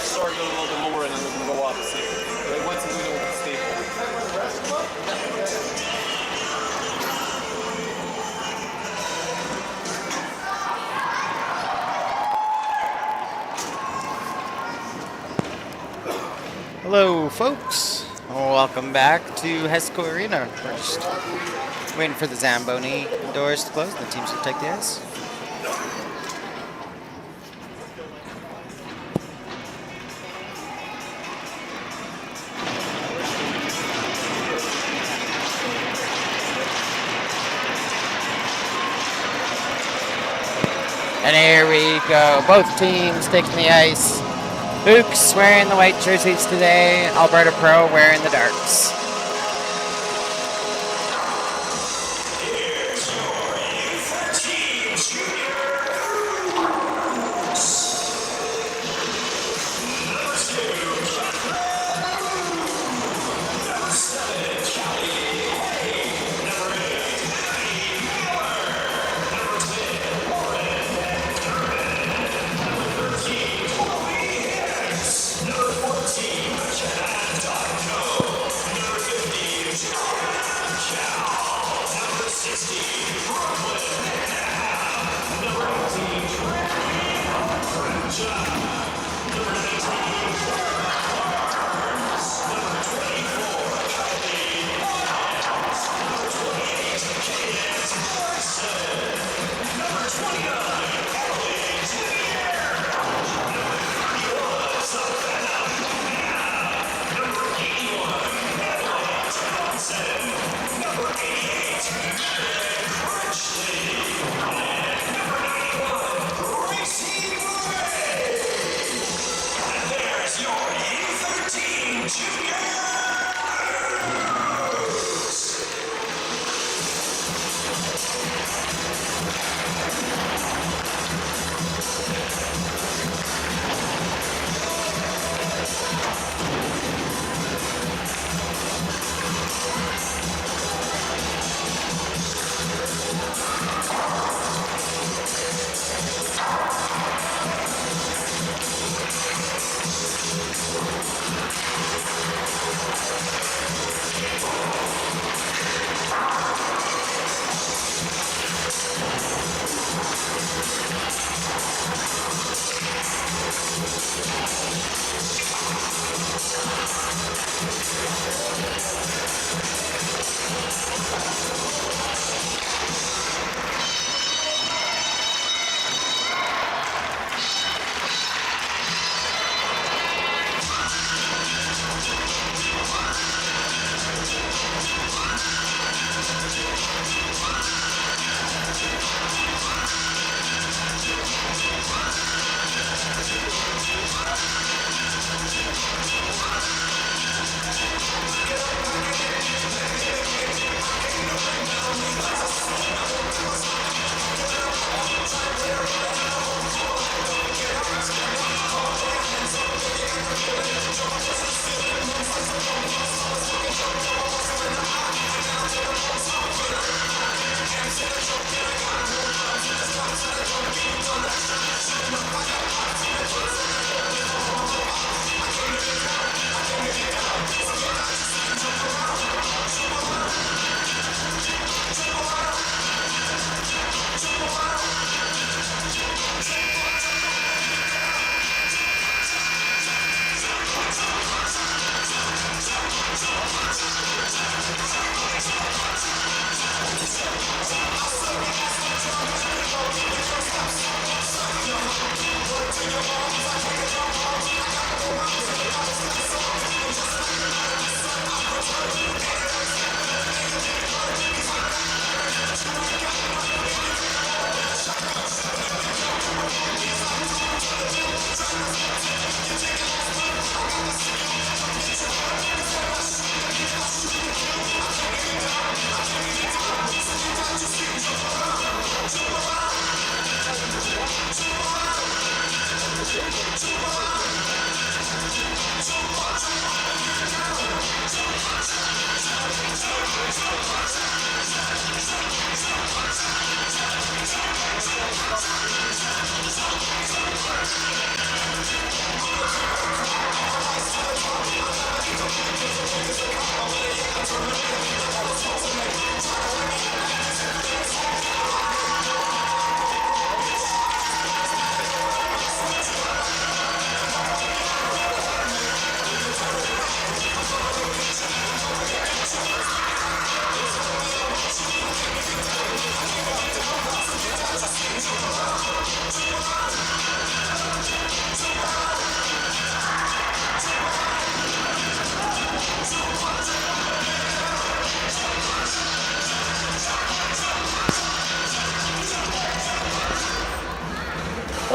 start going a little bit lower and then we can go up. See, like once we know it's stable. Hello, folks. Welcome back to Hesco Arena. We're just waiting for the Zamboni doors to close. The teams will take the ice. And here we go. Both teams taking the ice. Ooks wearing the white jerseys today. Alberta Pro wearing the darks.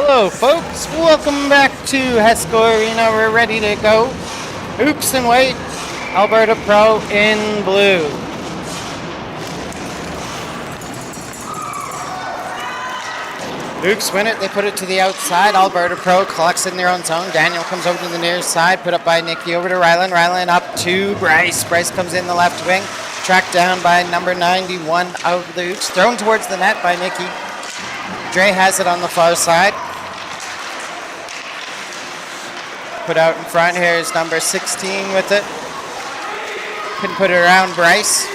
Hello, folks. Welcome back to Hesco Arena. We're ready to go. Ooks in white, Alberta Pro in blue. Ooks win it. They put it to the outside. Alberta Pro collects it in their own zone. Daniel comes over to the near side. Put up by Nikki. Over to Rylan. Rylan up to Bryce. Bryce comes in the left wing. Tracked down by number 91 out of the Ooks. Thrown towards the net by Nikki. Dre has it on the far side. Put out in front. Here's number 16 with it. Couldn't put it around Bryce.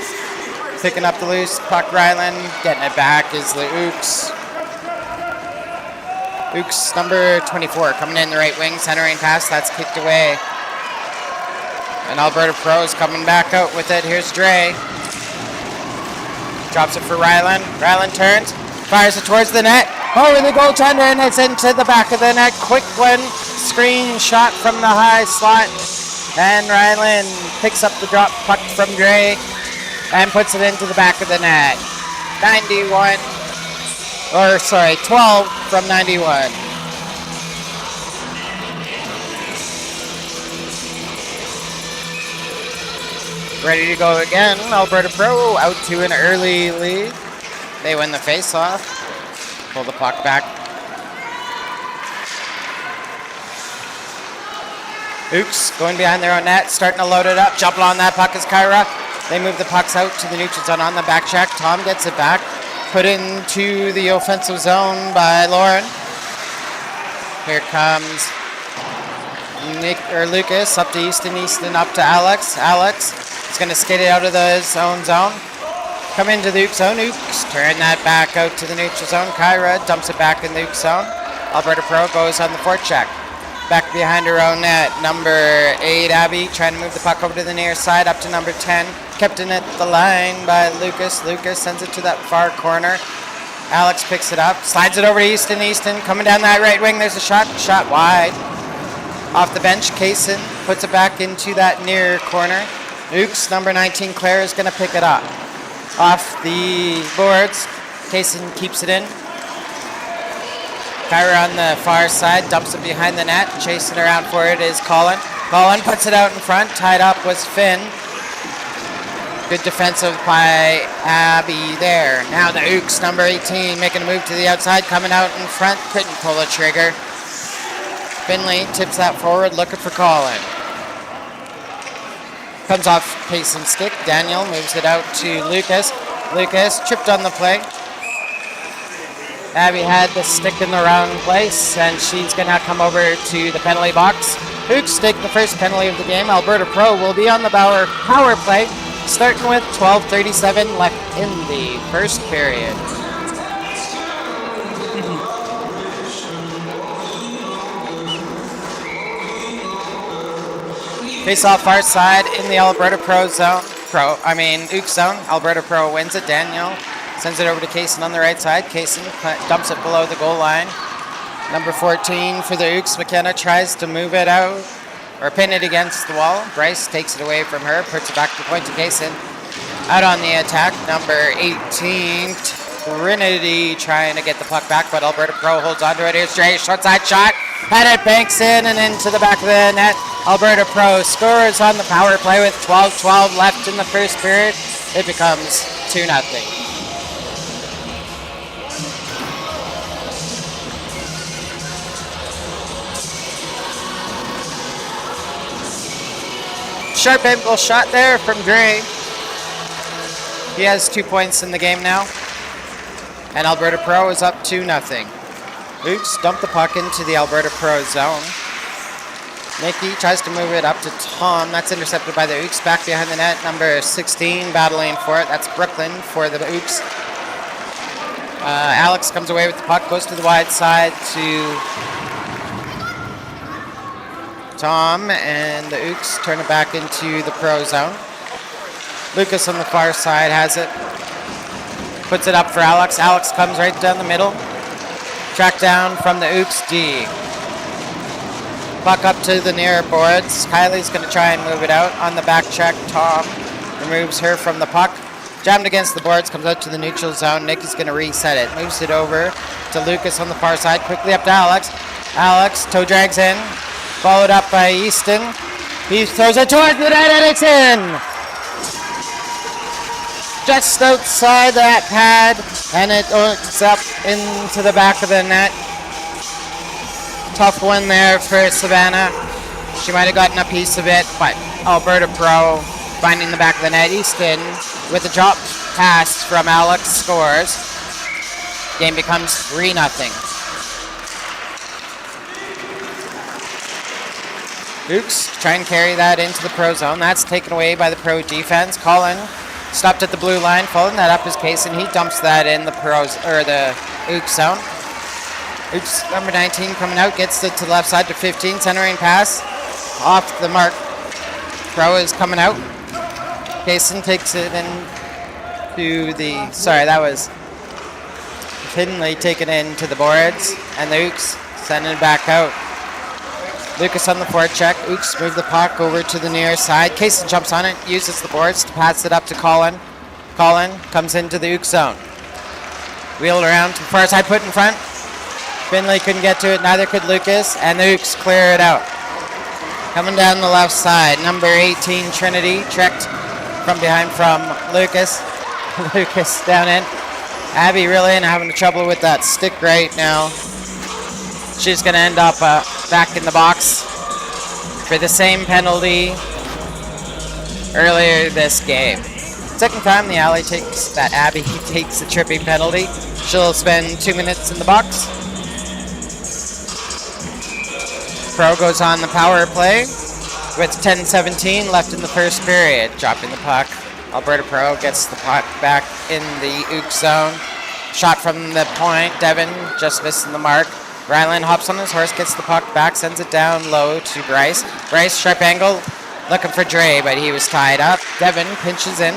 Picking up the loose puck. Rylan. Getting it back is the Ooks. Ooks number 24 coming in the right wing. Centering pass. That's kicked away. And Alberta Pro is coming back out with it. Here's Dre. Drops it for Rylan. Rylan turns. Fires it towards the net. Over the goaltender, and it's into the back of the net. Quick one. Screen shot from the high slot. And Rylan picks up the drop puck from Dre and puts it into the back of the net. 12 from 91. Ready to go again. Alberta Pro out to an early lead. They win the face-off. Pull the puck back. Ooks going behind their own net, starting to load it up. Jumping on that puck is Kyra. They move the pucks out to the neutral zone on the back check. Tom gets it back. Put into the offensive zone by Lauren. Here comes Lucas up to Easton. Easton up to Alex. Alex is going to skate it out of the zone. Come into the Ooks zone. Ooks turn that back out to the neutral zone. Kyra dumps it back in the Ooks zone. Alberta Pro goes on the forecheck. Back behind her own net. Number 8, Abby, trying to move the puck over to the near side. Up to number 10. Kept in at the line by Lucas. Lucas sends it to that far corner. Alex picks it up. Slides it over to Easton. Easton coming down that right wing. There's a shot. Shot wide. Off the bench, Kaysen puts it back into that near corner. Ooks, number 19, Claire, is going to pick it up. Off the boards, Kaysen keeps it in. Kyra on the far side, dumps it behind the net. Chasing around for it is Colin. Colin puts it out in front. Tied up was Finn. Good defensive by Abby there. Now the Ooks, number 18, making a move to the outside, coming out in front. Couldn't pull the trigger. Finley tips that forward, looking for Colin. Comes off Kaysen's stick. Daniel moves it out to Lucas. Lucas tripped on the play. Abby had the stick in the wrong place, and she's going to come over to the penalty box. Ooks take the first penalty of the game. Alberta Pro will be on the power play, starting with 12:37 left in the first period. Face off far side in the Alberta Ooks zone. Alberta Pro wins it. Daniel sends it over to Kaysen on the right side. Kaysen dumps it below the goal line. Number 14 for the Ooks. McKenna tries to move it out or pin it against the wall. Bryce takes it away from her, puts it back to the point to Kaysen. Out on the attack, number 18, Trinity trying to get the puck back, but Alberta Pro holds onto it. Here's Dre, short side shot, and it banks in and into the back of the net. Alberta Pro scores on the power play with 12:12 left in the first period. It becomes 2-0. Sharp angle shot there from Dre. He has 2 points in the game now. And Alberta Pro is up 2-0. Ooks dump the puck into the Alberta Pro zone. Nikki tries to move it up to Tom. That's intercepted by the Ooks. Back behind the net, number 16 battling for it. That's Brooklyn for the Ooks. Alex comes away with the puck, goes to the wide side to Tom, and the Ooks turn it back into the Pro zone. Lucas on the far side has it. Puts it up for Alex. Alex comes right down the middle. Tracked down from the Ooks D. Puck up to the near boards. Kylie's going to try and move it out. On the back check, Tom removes her from the puck. Jammed against the boards, comes out to the neutral zone. Nikki's going to reset it. Moves it over to Lucas on the far side. Quickly up to Alex. Alex, toe drags in. Followed up by Easton. He throws it towards the net and it's in! Just outside that pad, and it hooks up into the back of the net. Tough one there for Savannah. She might have gotten a piece of it, but Alberta Pro finding the back of the net. Easton with a drop pass from Alex scores. Game becomes 3-0. Ooks try and carry that into the Pro zone. That's taken away by the Pro defense. Colin stopped at the blue line, following that up is Case, and he dumps that in the Ooks zone. Ooks number 19 coming out, gets it to the left side to 15, centering pass off the mark. Pro is coming out. Cason takes it into the, that was Finley taking it into the boards, and the Ooks sending it back out. Lucas on the forecheck. Ooks move the puck over to the near side. Cason jumps on it, uses the boards to pass it up to Colin. Colin comes into the Ooks zone. Wheeled around to the far side, put in front. Finley couldn't get to it, neither could Lucas, and the Ooks clear it out. Coming down the left side, number 18, Trinity, checked from behind from Lucas. Lucas down in. Abby really in, having trouble with that stick right now. She's going to end up back in the box for the same penalty earlier this game. Second time the Abby takes a tripping penalty. She'll spend 2 minutes in the box. Pro goes on the power play with 10:17 left in the first period. Dropping the puck. Alberta Pro gets the puck back in the Ooks zone. Shot from the point. Devin just missing the mark. Ryland hops on his horse, gets the puck back, sends it down low to Bryce. Bryce, sharp angle, looking for Dre, but he was tied up. Devin pinches in.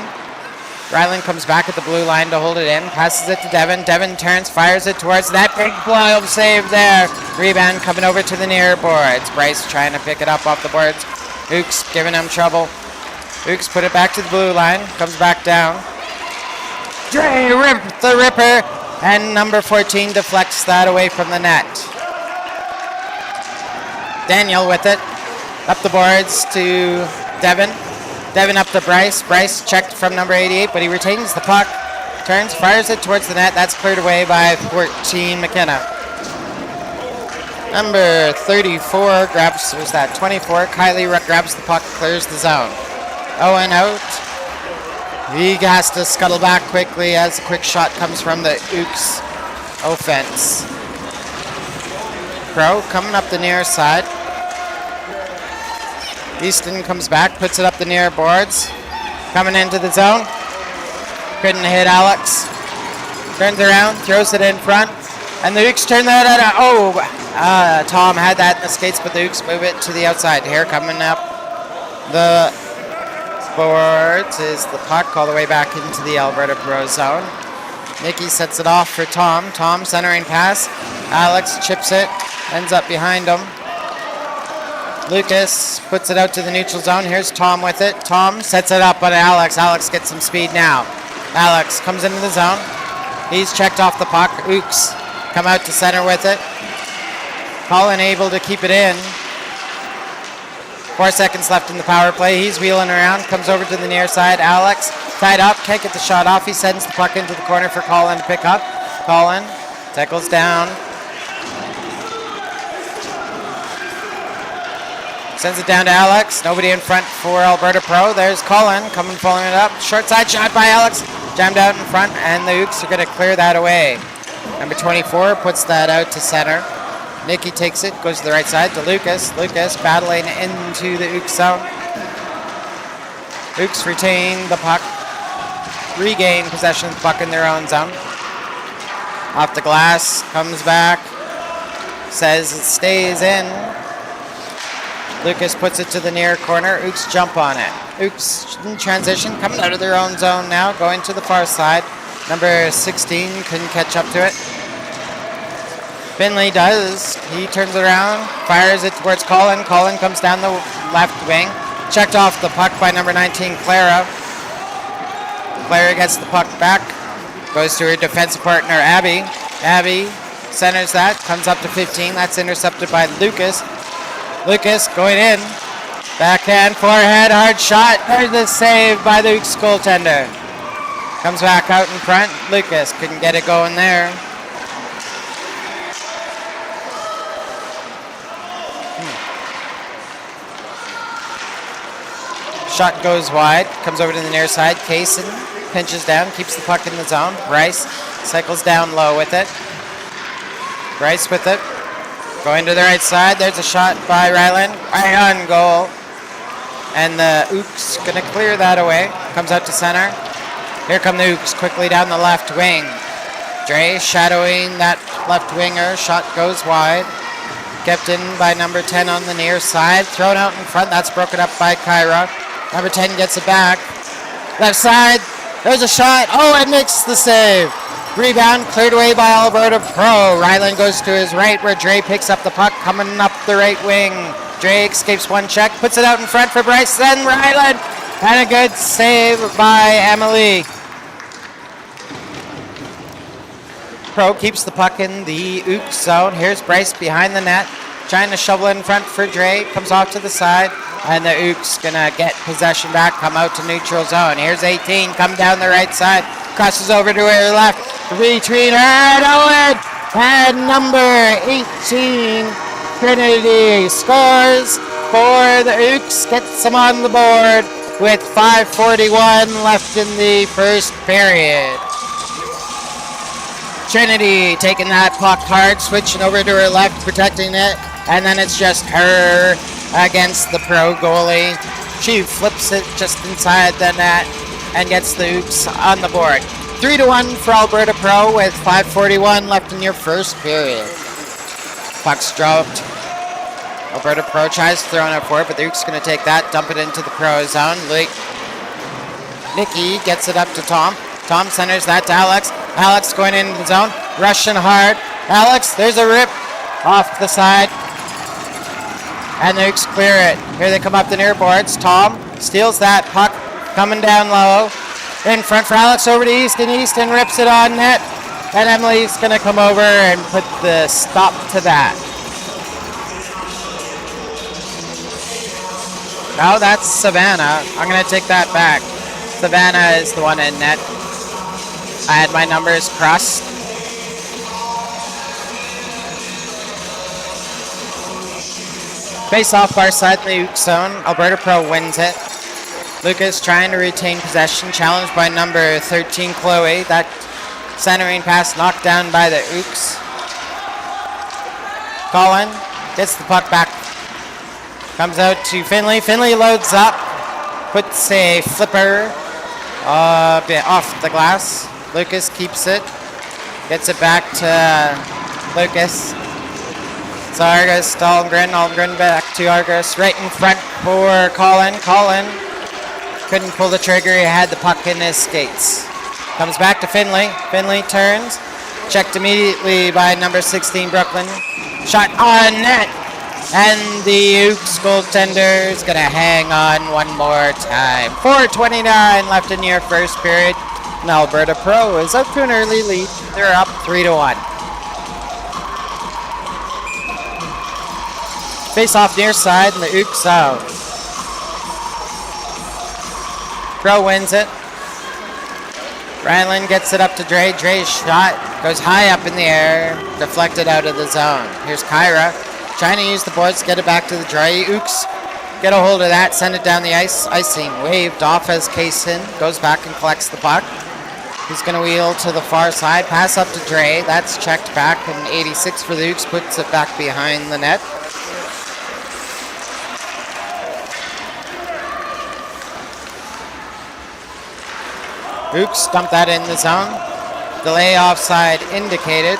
Ryland comes back at the blue line to hold it in, passes it to Devin. Devin turns, fires it towards that big blow save there. Rebound coming over to the near boards. Bryce trying to pick it up off the boards. Ooks giving him trouble. Ooks put it back to the blue line, comes back down. Dre ripped the ripper. And number 14 deflects that away from the net. Daniel with it. Up the boards to Devin. Devin up to Bryce. Bryce checked from number 88, but he retains the puck. Turns, fires it towards the net. That's cleared away by 14 McKenna. Number 34 grabs, 24. Kylie grabs the puck, clears the zone. Owen out. He has to scuttle back quickly as a quick shot comes from the Ooks offense. Pro coming up the near side. Easton comes back, puts it up the near boards. Coming into the zone. Couldn't hit Alex. Turns around, throws it in front. And the Ooks turn that out. Tom had that in the skates, but the Ooks move it to the outside. Here coming up the boards is the puck all the way back into the Alberta Pro zone. Nikki sets it off for Tom. Tom centering pass. Alex chips it, ends up behind him. Lucas puts it out to the neutral zone. Here's Tom with it. Tom sets it up on Alex. Alex gets some speed now. Alex comes into the zone. He's checked off the puck. Ooks come out to center with it. Colin able to keep it in. 4 seconds left in the power play. He's wheeling around, comes over to the near side. Alex tied up, can't get the shot off. He sends the puck into the corner for Colin to pick up. Colin tackles down. Sends it down to Alex. Nobody in front for Alberta Pro. There's Colin coming, following it up. Short side shot by Alex. Jammed out in front, and the Ooks are going to clear that away. Number 24 puts that out to center. Nikki takes it, goes to the right side to Lucas. Lucas battling into the Ooks zone. Ooks retain the puck. Regain possession of the puck in their own zone. Off the glass, comes back. Says it stays in. Lucas puts it to the near corner. Ooks jump on it. Ooks in transition, coming out of their own zone now, going to the far side. Number 16 couldn't catch up to it. Finley does. He turns around, fires it towards Colin. Colin comes down the left wing. Checked off the puck by number 19, Clara. Clara gets the puck back. Goes to her defensive partner, Abby. Abby centers that, comes up to 15. That's intercepted by Lucas. Lucas going in. Backhand, forehand, hard shot. There's the save by the Ooks goaltender. Comes back out in front. Lucas couldn't get it going there. Shot goes wide, comes over to the near side. Kaysen pinches down, keeps the puck in the zone. Bryce cycles down low with it. Bryce with it. Going to the right side. There's a shot by Ryland. Right on goal. And the Ooks going to clear that away. Comes out to center. Here come the Ooks quickly down the left wing. Dre shadowing that left winger. Shot goes wide. Kept in by number 10 on the near side. Thrown out in front. That's broken up by Kyra. Number 10 gets it back. Left side. There's a shot. Oh, and makes the save. Rebound cleared away by Alberta Pro. Ryland goes to his right where Dre picks up the puck coming up the right wing. Dre escapes one check, puts it out in front for Bryce, then Ryland. And a good save by Emily. Pro keeps the puck in the Ooks zone. Here's Bryce behind the net, trying to shovel in front for Dre. Comes off to the side. And the Ooks gonna get possession back, come out to neutral zone. Here's 18, come down the right side, crosses over to her left, retreat her, Owen! And number 18, Trinity scores for the Ooks, gets them on the board with 5:41 left in the first period. Trinity taking that puck hard, switching over to her left, protecting it, and then it's just her against the Pro goalie. She flips it just inside the net and gets the Ooks on the board. 3-1 for Alberta Pro with 5:41 left in your first period. Puck's dropped. Alberta Pro tries throwing it for it, but the Ooks going to take that, dump it into the Pro zone. Nikki gets it up to Tom. Tom centers that to Alex. Alex going into the zone, rushing hard. Alex, there's a rip off the side. And the Ooks clear it. Here they come up the near boards. Tom steals that puck, coming down low. In front for Alex, over to Easton. Easton rips it on net. And Emily's going to come over and put the stop to that. Now that's Savannah. I'm going to take that back. Savannah is the one in net. I had my numbers crossed. Face off far side in the Ooks zone. Alberta Pro wins it. Lucas trying to retain possession. Challenged by number 13, Chloe. That centering pass knocked down by the Ooks. Colin gets the puck back. Comes out to Finley. Finley loads up. Puts a flipper off the glass. Lucas keeps it. Gets it back to Lucas. It's Argus to Almgren. Almgren back to Argus. Right in front for Colin. Colin couldn't pull the trigger. He had the puck in his skates. Comes back to Finley. Finley turns. Checked immediately by number 16, Brooklyn. Shot on net. And the Ooks goaltender is going to hang on one more time. 4:29 left in your first period. And Alberta Pro is up to an early lead. They're up 3-1. Face off near side and the Ooks out. Pro wins it. Ryland gets it up to Dre. Dre's shot goes high up in the air, deflected out of the zone. Here's Kyra trying to use the boards to get it back to the Dre. Ooks get a hold of that, send it down the ice. Icing waved off as Kaysen goes back and collects the puck. He's going to wheel to the far side, pass up to Dre. That's checked back, and 86 for the Ooks puts it back behind the net. Ooks dump that in the zone. Delay offside indicated.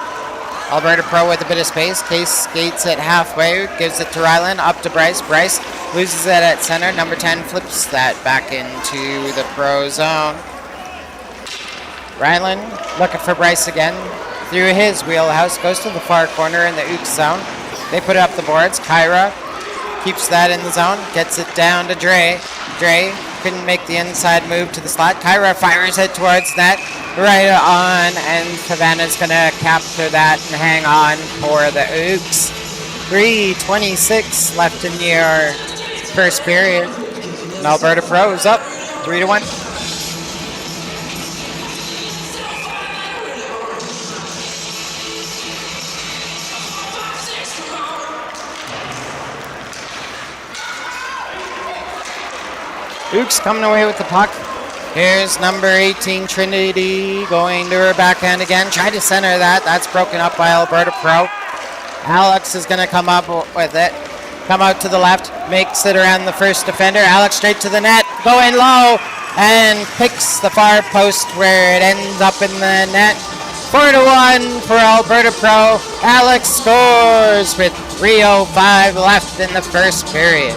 Alberta Pro with a bit of space. Case skates it halfway, gives it to Ryland, up to Bryce. Bryce loses it at center. Number 10 flips that back into the Pro zone. Ryland looking for Bryce again. Through his wheelhouse, goes to the far corner in the Ooks zone. They put up the boards. Kyra keeps that in the zone, gets it down to Dre. Dre couldn't make the inside move to the slot. Kyra fires it towards net, right on, and Savannah's gonna capture that and hang on for the Ooks. 3:26 left in your first period. And Alberta Pro is up 3-1. Ooks coming away with the puck. Here's number 18, Trinity, going to her backhand again. Tried to center that. That's broken up by Alberta Pro. Alex is going to come up with it. Come out to the left. Makes it around the first defender. Alex straight to the net. Going low. And picks the far post where it ends up in the net. 4-1 for Alberta Pro. Alex scores with 3:05 left in the first period.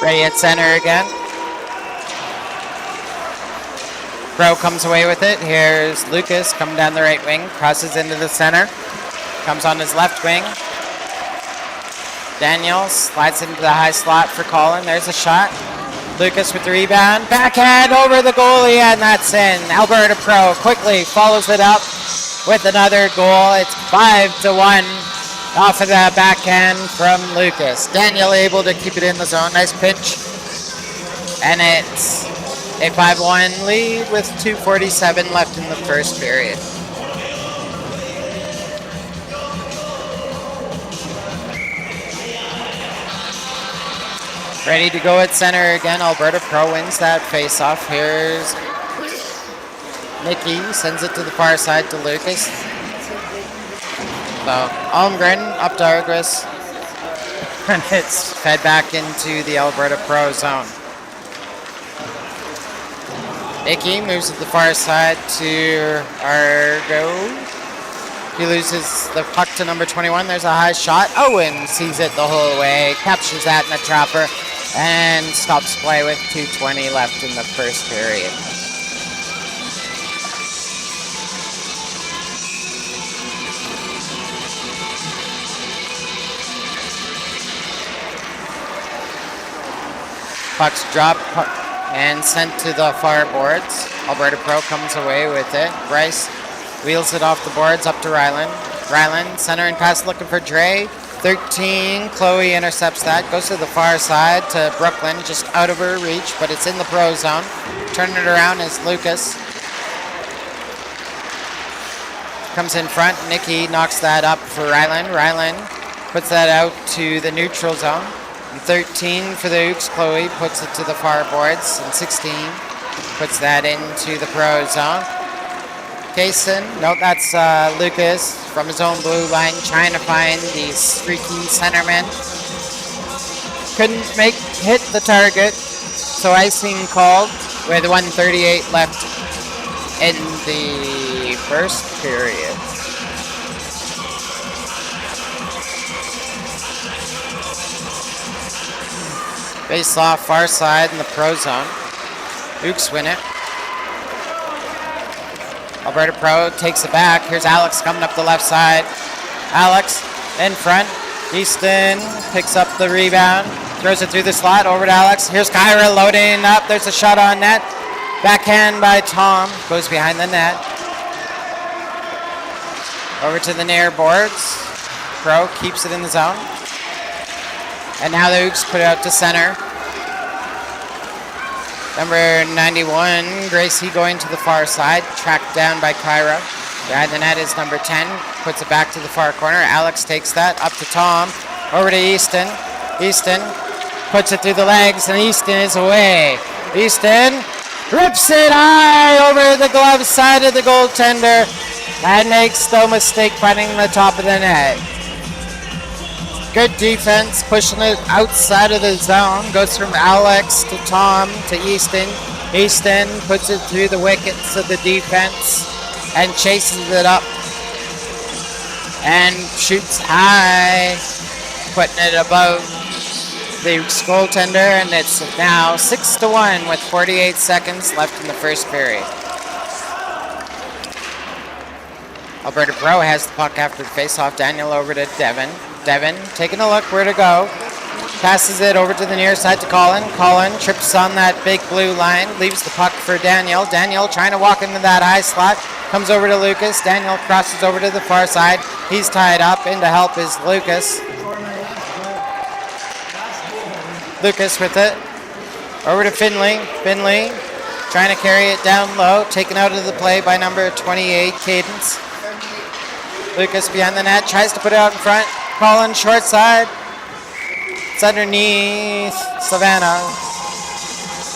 Ready at center again. Pro comes away with it. Here's Lucas coming down the right wing. Crosses into the center. Comes on his left wing. Daniel slides into the high slot for Colin. There's a shot. Lucas with the rebound. Backhand over the goalie, and that's in. Alberta Pro quickly follows it up with another goal. It's 5-1. Off of that backhand from Lucas. Daniel able to keep it in the zone. Nice pinch. And it's a 5-1 lead with 2:47 left in the first period. Ready to go at center again. Alberta Pro wins that face-off. Here's Nikki. Sends it to the far side to Lucas. So, Almgren up to Argris, and it's fed back into the Alberta Pro zone. Icky moves to the far side to Argo. He loses the puck to number 21. There's a high shot. Owen sees it the whole way, captures that in the trapper, and stops play with 2:20 left in the first period. Puck's dropped and sent to the far boards. Alberta Pro comes away with it. Bryce wheels it off the boards up to Ryland. Ryland, center and pass looking for Dre. 13, Chloe intercepts that. Goes to the far side to Brooklyn, just out of her reach, but it's in the Pro zone. Turning it around is Lucas. Comes in front. Nikki knocks that up for Ryland. Ryland puts that out to the neutral zone. And 13 for the Ooks. Chloe puts it to the far boards. And 16 puts that into the Pro zone. Kaysen, no, that's Lucas from his own blue line trying to find the streaky centerman. Couldn't hit the target, so icing called with 1:38 left in the first period. Face off far side in the Pro zone. Ooks win it. Alberta Pro takes it back. Here's Alex coming up the left side. Alex in front. Easton picks up the rebound. Throws it through the slot over to Alex. Here's Kyra loading up. There's a shot on net. Backhand by Tom. Goes behind the net. Over to the near boards. Pro keeps it in the zone. And now the Ooks put it out to center. Number 91, Gracie going to the far side, tracked down by Kyra. Behind the net is number 10, puts it back to the far corner. Alex takes that up to Tom, over to Easton. Easton puts it through the legs, and Easton is away. Easton rips it high over the glove side of the goaltender and makes no mistake finding the top of the net. Good defense, pushing it outside of the zone. Goes from Alex to Tom to Easton. Easton puts it through the wickets of the defense and chases it up and shoots high, putting it above the goaltender, and it's now 6-1 with 48 seconds left in the first period. Alberta Pro has the puck after the face-off. Daniel over to Devin. Devin taking a look where to go. Passes it over to the near side to Colin. Colin trips on that big blue line. Leaves the puck for Daniel. Daniel trying to walk into that high slot. Comes over to Lucas. Daniel crosses over to the far side. He's tied up. In to help is Lucas. Lucas with it. Over to Finley. Finley trying to carry it down low. Taken out of the play by number 28, Cadence. Lucas behind the net. Tries to put it out in front. Colin short side. It's underneath Savannah.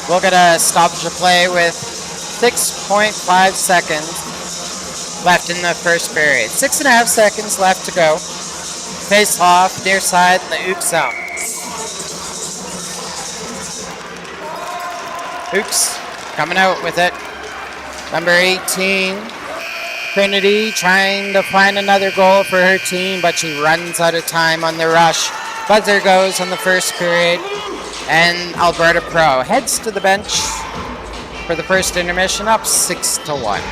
We'll get a stoppage of play with 6.5 seconds left in the first period. 6.5 seconds left to go. Face off, near side in the Ooks zone. Ooks coming out with it. Number 18, Trinity, trying to find another goal for her team, but she runs out of time on the rush. Buzzer goes on the first period, and Alberta Pro heads to the bench for the first intermission, up 6-1.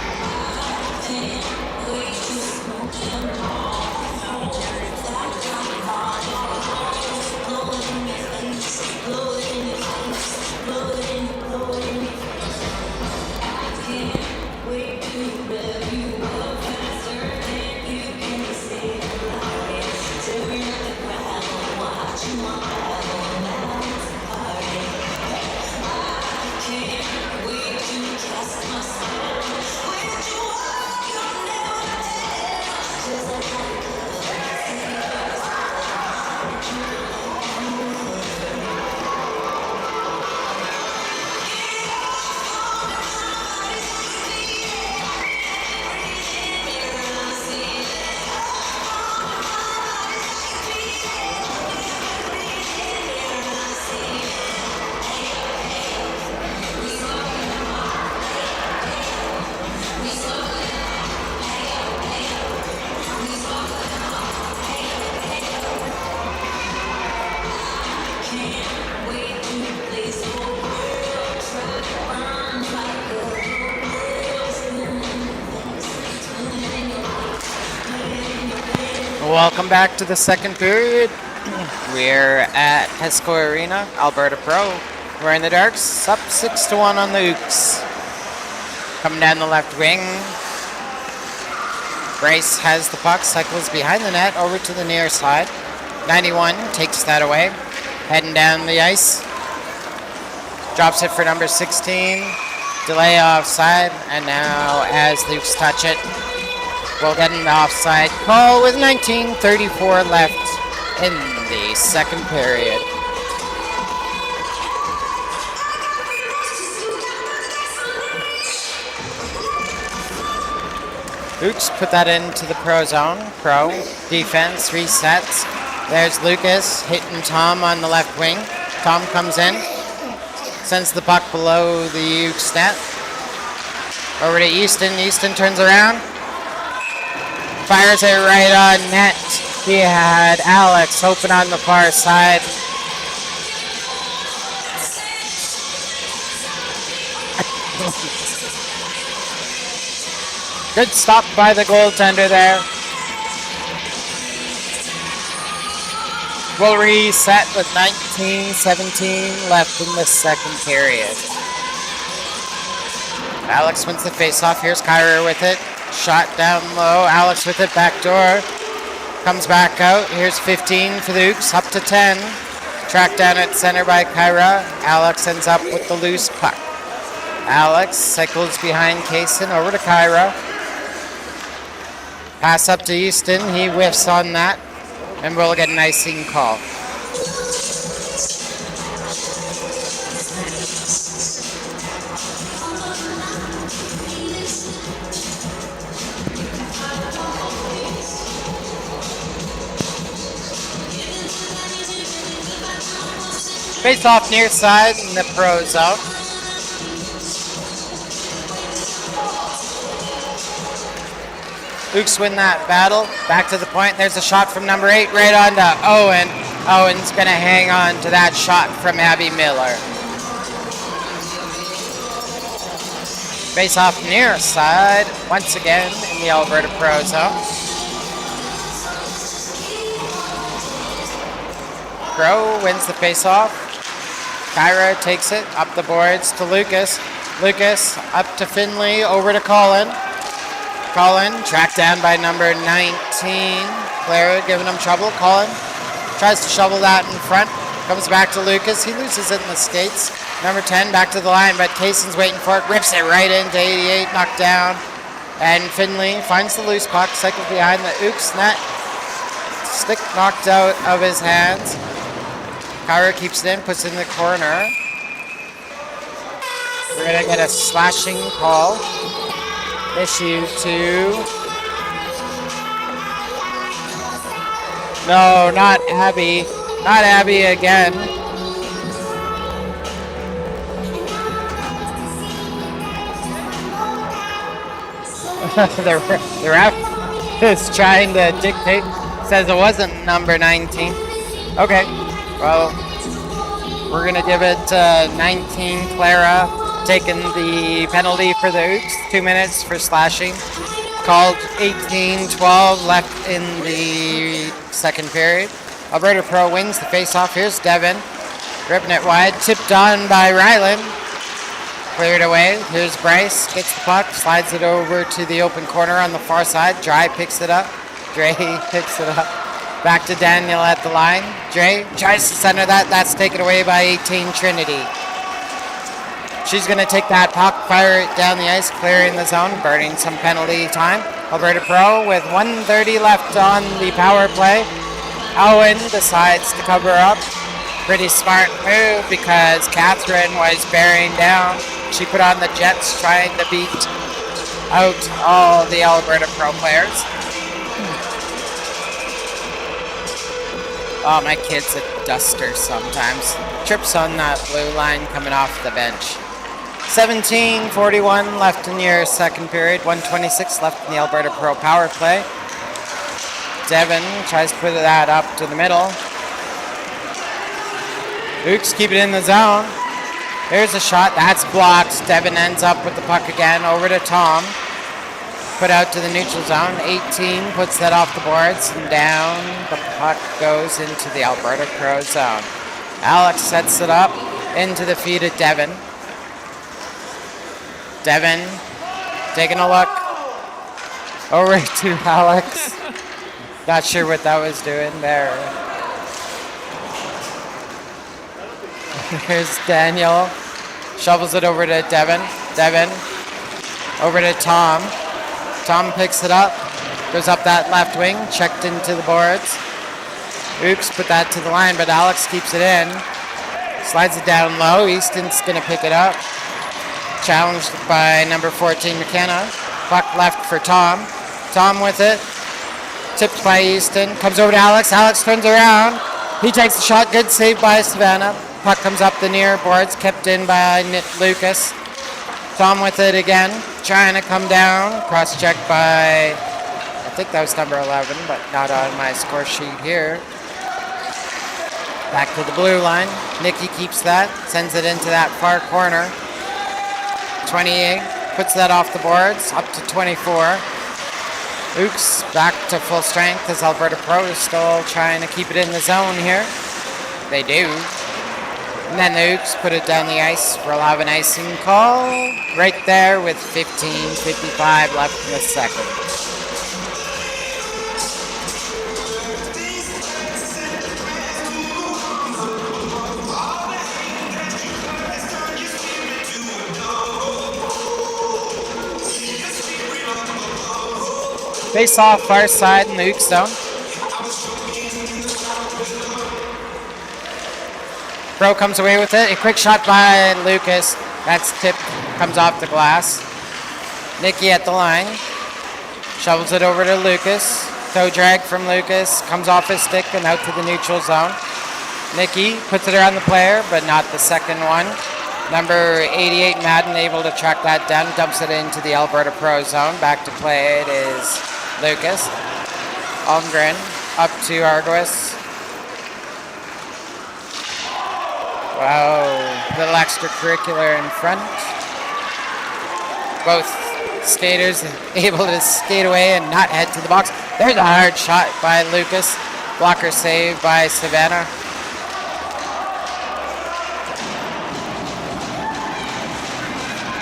Welcome back to the second period. We're at Hesco Arena, Alberta Pro. We're in the Darks, up 6-1 on the Ooks. Coming down the left wing. Bryce has the puck, cycles behind the net, over to the near side. 91 takes that away. Heading down the ice. Drops it for number 16. Delay offside, and now as the Ooks touch it, we'll get an offside call with 19:34 left in the second period. Ooks put that into the Pro zone. Pro defense resets. There's Lucas hitting Tom on the left wing. Tom comes in, sends the puck below the Ooks net. Over to Easton. Easton turns around. Fires it right on net. He had Alex open on the far side. Good stop by the goaltender there. We'll reset with 19:17 left in the second period. Alex wins the faceoff. Here's Kyra with it. Shot down low. Alex with it, back door. Comes back out. Here's 15 for the Ooks, up to 10. Tracked down at center by Kyra. Alex ends up with the loose puck. Alex cycles behind Kaysen over to Kyra. Pass up to Easton. He whiffs on that, and we'll get an icing call. Face off near side in the Pro zone. Ooks win that battle. Back to the point. There's a shot from number 8 right on to Owen. Owen's going to hang on to that shot from Abby Miller. Face off near side, once again in the Alberta Pro zone. Pro wins the face off. Kyra takes it up the boards to Lucas. Lucas up to Finley, over to Colin. Colin tracked down by number 19. Clara giving him trouble. Colin tries to shovel that in front. Comes back to Lucas. He loses it in the skates. Number 10 back to the line, but Kayson's waiting for it. Rips it right into 88, knocked down. And Finley finds the loose puck, cycles behind the Ooks net. Stick knocked out of his hands. Kyra keeps it in, puts it in the corner. We're going to get a slashing call. Issue 2. No, not Abby. Not Abby again. the ref is trying to dictate. Says it wasn't number 19. Okay, well, we're going to give it 19 Clara, taking the penalty for the Ooks. 2 minutes for slashing. Called 18-12 left in the second period. Alberta Pro wins the face-off. Here's Devin. Ripping it wide. Tipped on by Ryland. Cleared away. Here's Bryce. Gets the puck. Slides it over to the open corner on the far side. Dre picks it up. Back to Daniel at the line. Dre tries to center that. That's taken away by 18 Trinity. She's going to take that puck, fire it down the ice, clearing the zone, burning some penalty time. Alberta Pro with 1:30 left on the power play. Owen decides to cover up. Pretty smart move because Catherine was bearing down. She put on the Jets trying to beat out all the Alberta Pro players. Oh, my kid's a duster sometimes. Trips on that blue line coming off the bench. 17:41 left in your second period. 1:26 left in the Alberta Pro power play. Devin tries to put that up to the middle. Ooks keep it in the zone. There's a shot. That's blocked. Devin ends up with the puck again. Over to Tom. Put out to the neutral zone. 18 puts that off the boards. And down the puck goes into the Alberta Pro zone. Alex sets it up into the feet of Devin. Devin taking a look over to Alex. Not sure what that was doing there. Here's Daniel. Shovels it over to Devin. Devin over to Tom. Tom picks it up. Goes up that left wing. Checked into the boards. Oops, put that to the line, but Alex keeps it in. Slides it down low. Easton's going to pick it up. Challenged by number 14, McKenna. Puck left for Tom. Tom with it. Tipped by Easton. Comes over to Alex. Alex turns around. He takes the shot. Good save by Savannah. Puck comes up the near boards. Kept in by Lucas. Tom with it again. Trying to come down. Cross-checked by, I think that was number 11, but not on my score sheet here. Back to the blue line. Nikki keeps that. Sends it into that far corner. 28, puts that off the boards, up to 24. Ooks back to full strength as Alberta Pro is still trying to keep it in the zone here. They do. And then the Ooks put it down the ice. We'll have an icing call right there with 15:55 left in the second. Face off far side in the Ooks zone. Pro comes away with it. A quick shot by Lucas. That's tipped. Comes off the glass. Nikki at the line. Shovels it over to Lucas. Toe drag from Lucas. Comes off his stick and out to the neutral zone. Nikki puts it around the player, but not the second one. Number 88, Madden, able to track that down. Dumps it into the Alberta Pro zone. Back to play it is Lucas. Almgren up to Arguis. Wow, little extracurricular in front. Both skaters able to skate away and not head to the box. There's a hard shot by Lucas. Blocker save by Savannah.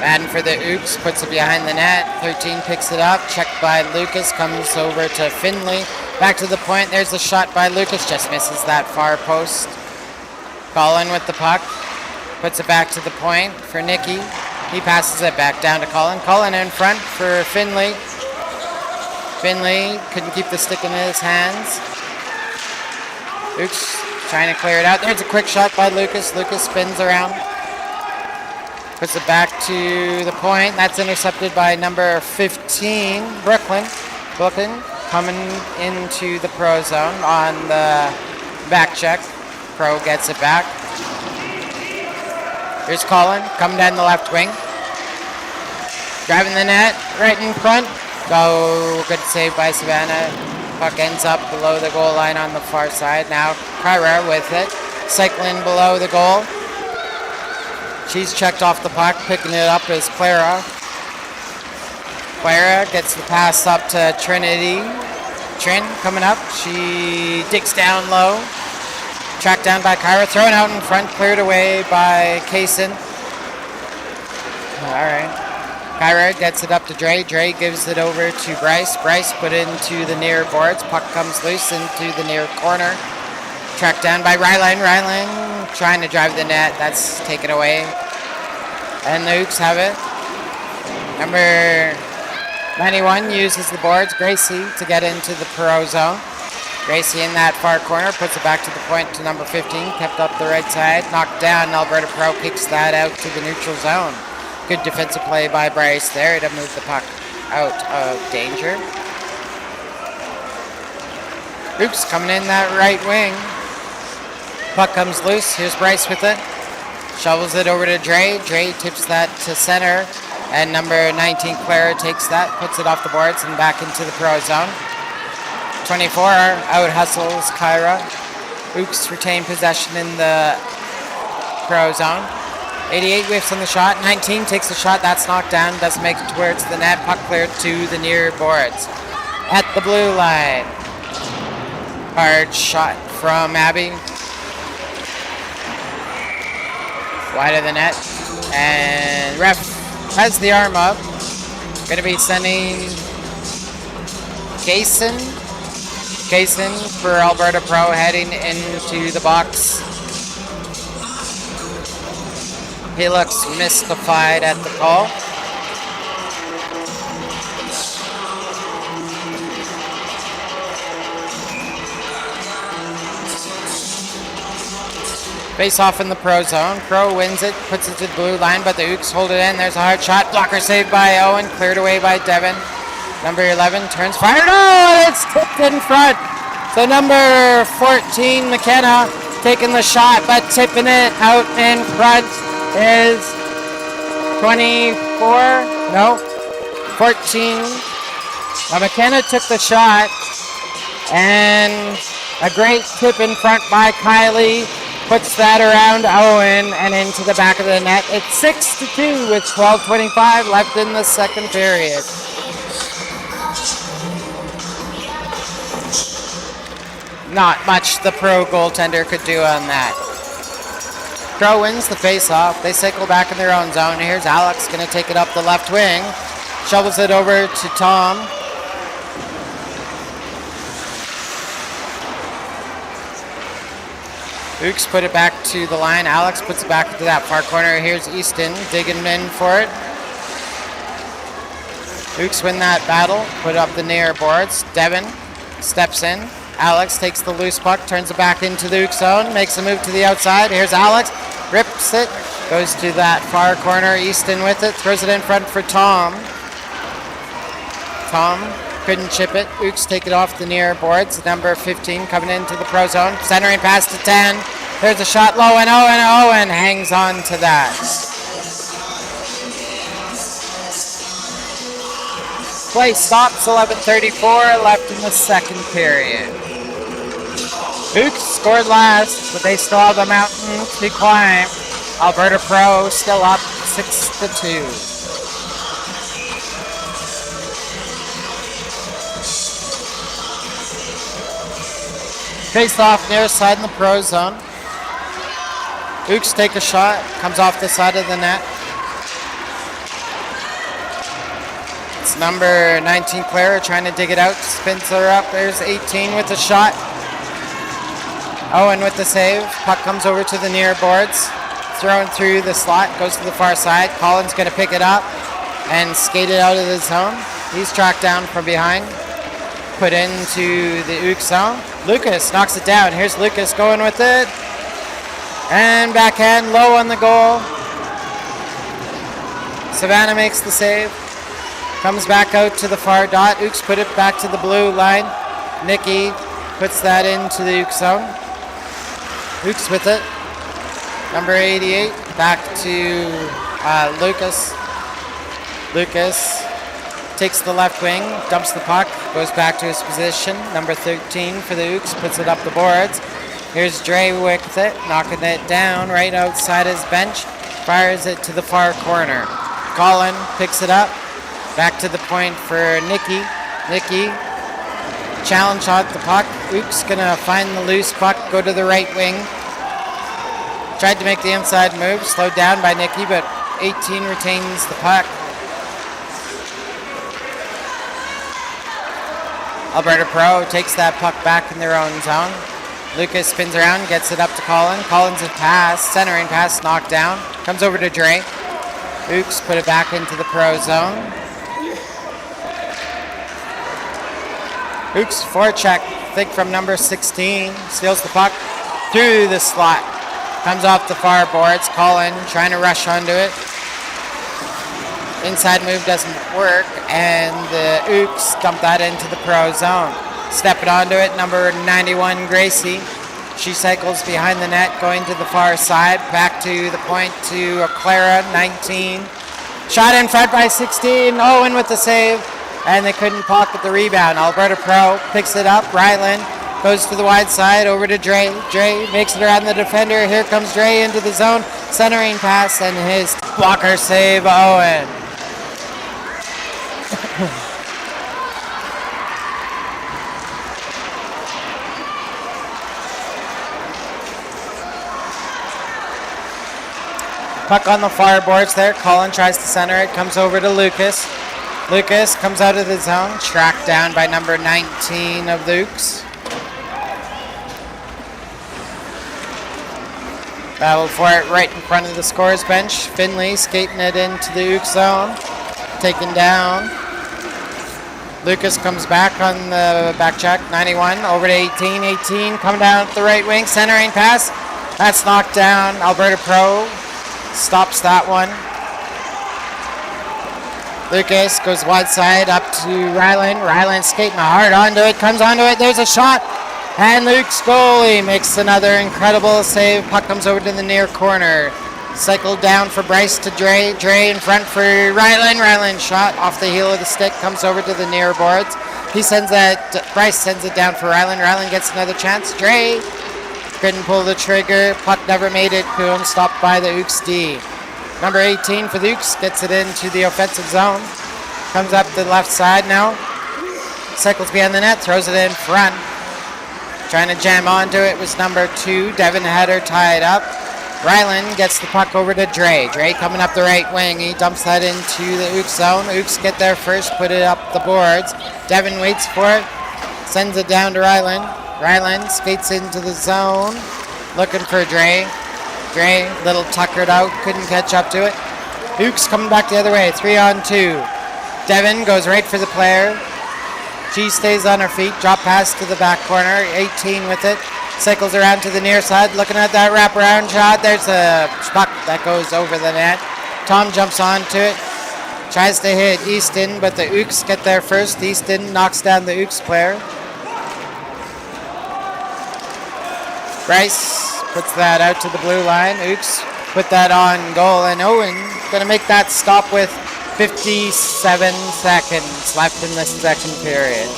Madden for the Ooks, puts it behind the net. 13 picks it up, checked by Lucas, comes over to Finley. Back to the point, there's a shot by Lucas, just misses that far post. Colin with the puck, puts it back to the point for Nicky. He passes it back down to Colin. Colin in front for Finley. Finley couldn't keep the stick in his hands. Ooks trying to clear it out. There's a quick shot by Lucas. Lucas spins around. Puts it back to the point. That's intercepted by number 15, Brooklyn. Brooklyn coming into the Pro zone on the back check. Pro gets it back. Here's Colin, coming down the left wing. Driving the net, right in front. Go, good save by Savannah. Puck ends up below the goal line on the far side. Now Kyra with it, cycling below the goal. She's checked off the puck, picking it up is Clara. Clara gets the pass up to Trinity. Trin coming up, she digs down low. Tracked down by Kyra, thrown out in front, cleared away by Kaysen. All right. Kyra gets it up to Dre. Dre gives it over to Bryce. Bryce put into the near boards. Puck comes loose into the near corner. Tracked down by Rylan. Rylan trying to drive the net. That's taken away. And the Ooks have it. Number 91 uses the boards. Gracie to get into the Pro zone. Gracie in that far corner, puts it back to the point to number 15, kept up the right side, knocked down. Alberta Pro kicks that out to the neutral zone. Good defensive play by Bryce there to move the puck out of danger. Oops, coming in that right wing. Puck comes loose. Here's Bryce with it. Shovels it over to Dre. Dre tips that to center. And number 19, Clara, takes that, puts it off the boards and back into the Pro zone. 24 out hustles Kyra. Ooks retain possession in the Pro zone. 88 whiffs on the shot. 19 takes the shot. That's knocked down. Doesn't make it towards the net. Puck cleared to the near boards. At the blue line. Hard shot from Abby. Wide of the net. And ref has the arm up. Going to be sending Kaysen for Alberta Pro heading into the box. He looks mystified at the call. Face off in the Pro zone. Pro wins it, puts it to the blue line, but the Ooks hold it in. There's a hard shot. Blocker saved by Owen, cleared away by Devin. Number 11 turns, fired. Oh, it's tipped in front. So number 14, McKenna, taking the shot, but tipping it out in front is 14. Now McKenna took the shot, and a great tip in front by Kylie. Puts that around Owen and into the back of the net. It's 6-2 with 12:25 left in the second period. Not much the Pro goaltender could do on that. Pro wins the face-off. They cycle back in their own zone. Here's Alex going to take it up the left wing. Shovels it over to Tom. Ooks put it back to the line. Alex puts it back to that far corner. Here's Easton digging in for it. Ooks win that battle. Put up the near boards. Devin steps in. Alex takes the loose puck, turns it back into the Ooks zone, makes a move to the outside. Here's Alex, rips it, goes to that far corner. Easton with it, throws it in front for Tom. Tom couldn't chip it. Ooks take it off the near boards. Number 15 coming into the Pro zone. Centering pass to 10. There's a shot low, and Owen hangs on to that. Play stops, 11:34 left in the second period. Ooks scored last, but they still have the mountain to climb. Alberta Pro still up 6-2. Face off near side in the pro zone. Ooks take a shot, comes off the side of the net. It's number 19 Clara trying to dig it out, spins her up. There's 18 with the shot. Owen with the save. Puck comes over to the near boards. Thrown through the slot, goes to the far side. Collins going to pick it up and skate it out of the zone. He's tracked down from behind. Put into the Ooks zone. Lucas knocks it down. Here's Lucas going with it. And backhand low on the goal. Savannah makes the save. Comes back out to the far dot. Ooks put it back to the blue line. Nikki puts that into the Ooks zone. Ooks with it. Number 88. Back to Lucas. Lucas takes the left wing, dumps the puck, goes back to his position. Number 13 for the Ooks, puts it up the boards. Here's Dre with it, knocking it down right outside his bench. Fires it to the far corner. Colin picks it up. Back to the point for Nikki. Nikki, challenge shot the puck. Ooks gonna find the loose puck, go to the right wing. Tried to make the inside move, slowed down by Nikki, but 18 retains the puck. Alberta Pro takes that puck back in their own zone. Lucas spins around, gets it up to Colin. Collins' pass, centering pass, knocked down. Comes over to Dre. Ooks put it back into the pro zone. Ooks forecheck, I think from number 16. Steals the puck through the slot. Comes off the far boards. Colin trying to rush onto it. Inside move doesn't work, and the Ooks dump that into the pro zone. Step it onto it, number 91, Gracie. She cycles behind the net, going to the far side. Back to the point to Clara, 19. Shot in front by 16. Owen with the save, and they couldn't pocket the rebound. Alberta Pro picks it up. Ryland goes to the wide side, over to Dre. Dre makes it around the defender. Here comes Dre into the zone. Centering pass, and his blocker save, Owen. Puck on the far boards there. Colin tries to center it. Comes over to Lucas. Lucas comes out of the zone. Tracked down by number 19 of the Ooks. Battle for it right in front of the scorer's bench. Finley skating it into the Ooks zone. Taken down. Lucas comes back on the back check. 91 over to 18. 18 coming down at the right wing. Centering pass. That's knocked down. Alberta Pro stops that one. Lucas goes wide side up to Ryland. Ryland skating hard onto it. Comes onto it. There's a shot. And Luke's goalie makes another incredible save. Puck comes over to the near corner. Cycled down for Bryce to Dre. Dre in front for Ryland. Ryland shot off the heel of the stick. Comes over to the near boards. He sends that. Bryce sends it down for Ryland. Ryland gets another chance. Dre couldn't pull the trigger. Puck never made it to him. Stopped by the Ooks D. Number 18 for the Ooks gets it into the offensive zone. Comes up the left side now. Cycles behind the net. Throws it in front. Trying to jam onto it was number 2. Devin had her tied up. Ryland gets the puck over to Dre. Dre coming up the right wing. He dumps that into the Ooks zone. Ooks get there first, put it up the boards. Devin waits for it. Sends it down to Ryland. Ryland skates into the zone. Looking for Dre. Dre, little tuckered out, couldn't catch up to it. Ooks coming back the other way, 3-on-2. Devin goes right for the player. She stays on her feet, drop pass to the back corner, 18 with it. Cycles around to the near side, looking at that wraparound shot. There's a puck that goes over the net. Tom jumps onto it, tries to hit Easton, but the Ooks get there first. Easton knocks down the Ooks player. Bryce puts that out to the blue line. Ooks put that on goal, and Owen going to make that stop with 57 seconds left in the second period.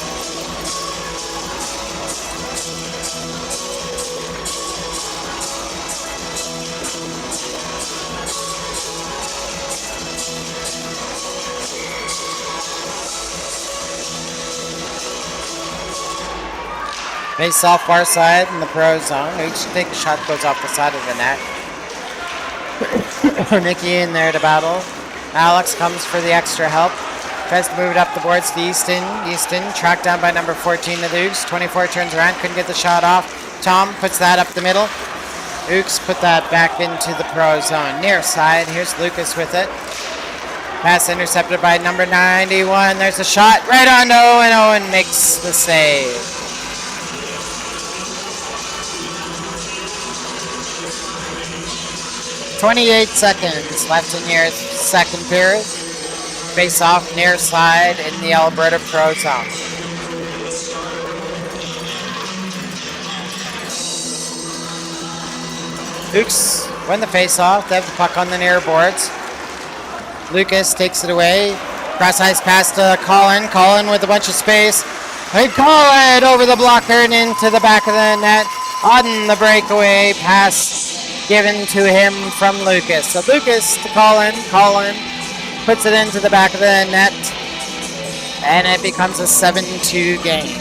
Face off far side in the Pro zone. Ooks take a shot, goes off the side of the net. Nikki in there to battle. Alex comes for the extra help. Tries to move it up the boards to Easton. Easton tracked down by number 14 of the Ooks. 24 turns around, couldn't get the shot off. Tom puts that up the middle. Ooks put that back into the Pro zone. Near side, here's Lucas with it. Pass intercepted by number 91. There's a shot right on Owen. Owen makes the save. .28 seconds left in your second period. Face off near side in the Alberta Pro zone. Ooks win the face off. They have the puck on the near boards. Lucas takes it away. Cross ice pass to Colin. Colin with a bunch of space. They call it over the blocker and into the back of the net. On the breakaway pass given to him from Lucas. So Lucas to Colin. Colin puts it into the back of the net. And it becomes a 7-2 game.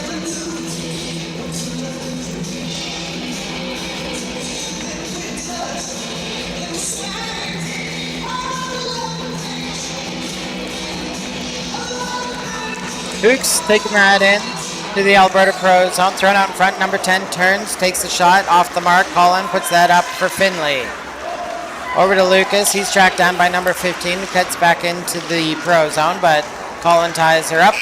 Ooks taking that in to the Alberta Pro zone. Thrown out in front. Number 10 turns, takes the shot off the mark. Colin puts that up for Finley. Over to Lucas. He's tracked down by number 15. Who cuts back into the Pro zone, but Colin ties her up.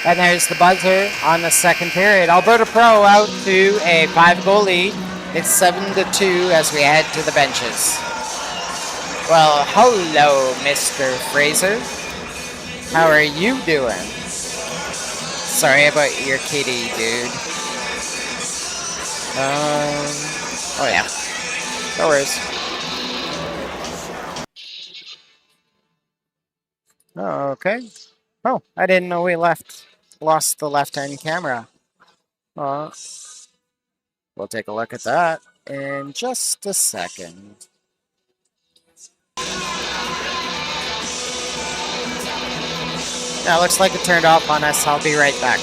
And there's the buzzer on the second period. Alberta Pro out to a 5-goal lead. It's 7-2 as we head to the benches. Well, hello, Mr. Fraser. How are you doing? Sorry about your kitty, dude. Oh yeah. No worries. Okay. Oh, I didn't know we lost the left-hand camera. We'll take a look at that in just a second. Yeah, looks like it turned off on us. I'll be right back.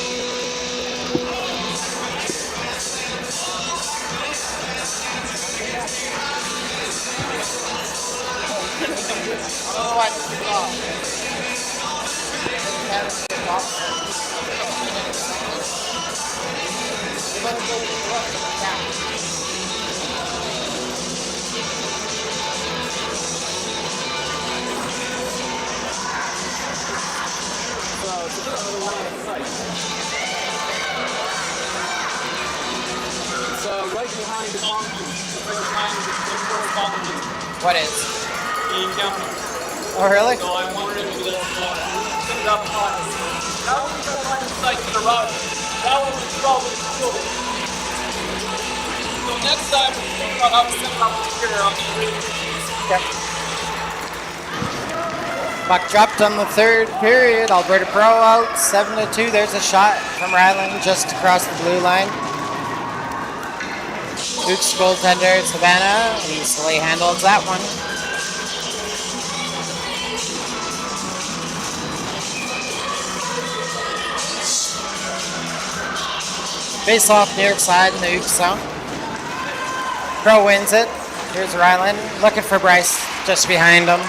Right behind the concrete. Right behind the concrete. What is? In County. Oh, really? So I'm wondering if there's things up front. That one we got line of sight to the route. That one was probably cool. So next time we think about how to set up here on the ring. Okay. Puck dropped on the third period. Alberta Pro out 7-2. There's a shot from Ryland just across the blue line. Ooks goaltender Savannah easily handles that one. Face off near side in the Ooks zone. Pro wins it. Here's Ryland looking for Bryce just behind him.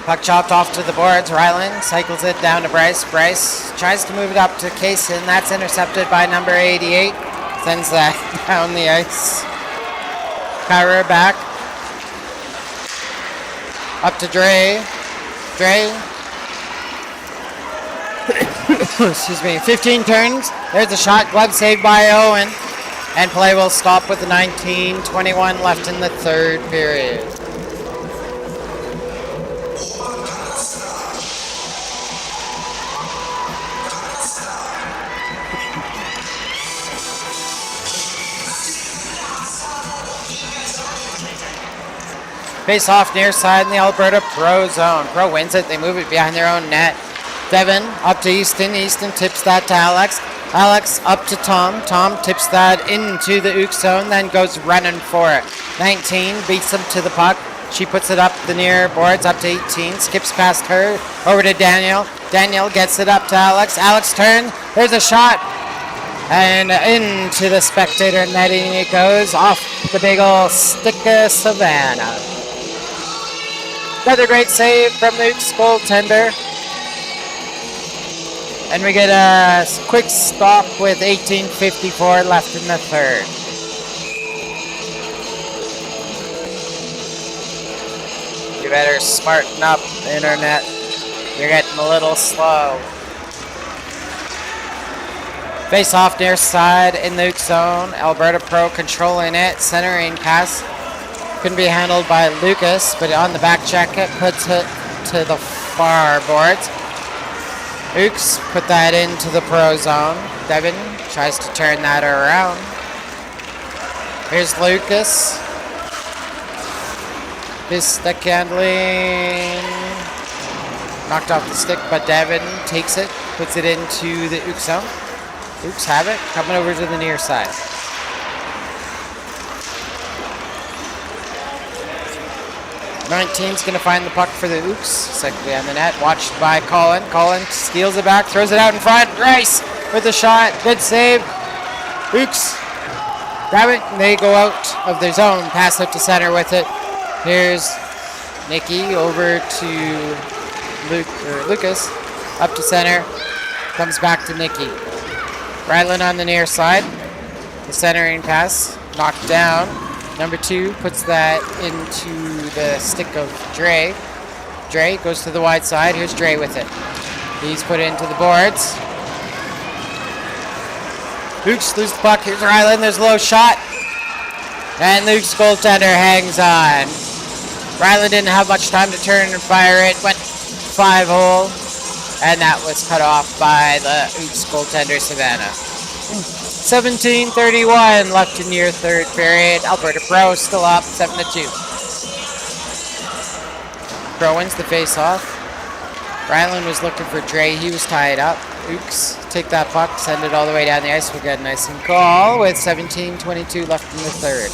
Puck chopped off to the boards. Ryland cycles it down to Bryce. Bryce tries to move it up to Kaysen. That's intercepted by number 88. Sends that down the ice. Kyra back. Up to Dre. Dre. Excuse me. 15 turns. There's a shot. Glove saved by Owen. And play will stop with the 19:21 left in the third period. Face off near side in the Alberta Pro zone. Pro wins it. They move it behind their own net. Devin up to Easton. Easton tips that to Alex. Alex up to Tom. Tom tips that into the Ooks zone, then goes running for it. 19 beats him to the puck. She puts it up the near boards, up to 18. Skips past her. Over to Daniel. Daniel gets it up to Alex. Alex turns. There's a shot. And into the spectator netting it goes off the big ol' stick of Savannah. Another great save from the Ooks goaltender. And we get a quick stop with 18:54 left in the third. You better smarten up, internet. You're getting a little slow. Face off near side in the Ooks zone. Alberta Pro controlling it. Centering pass. Couldn't be handled by Lucas, but on the back check it puts it to the far boards. Ooks put that into the Pro zone. Devin tries to turn that around. Here's Lucas. His stick handling. Knocked off the stick, but Devin takes it, puts it into the Ooks zone. Ooks have it, coming over to the near side. '19's going to find the puck for the Ooks. Secondly on the net, watched by Colin. Colin steals it back, throws it out in front. Rice with a shot, good save. Ooks grab it, and they go out of their zone. Pass up to center with it. Here's Nicky over to Lucas, up to center. Comes back to Nicky. Ryland on the near side. The centering pass, knocked down. Number 2 puts that into the stick of Dre. Dre goes to the wide side. Here's Dre with it. He's put it into the boards. Ooks lose the puck. Here's Ryland. There's a low shot. And Luke's goaltender hangs on. Ryland didn't have much time to turn and fire it. Went 5-hole. And that was cut off by the Ooks goaltender, Savannah. 17:31 left in your third period. Alberta Pro still up 7-2. Pro wins the face-off. Ryland was looking for Dre. He was tied up. Ooks take that puck, send it all the way down the ice. We'll get a nice and goal with 17:22 left in the third.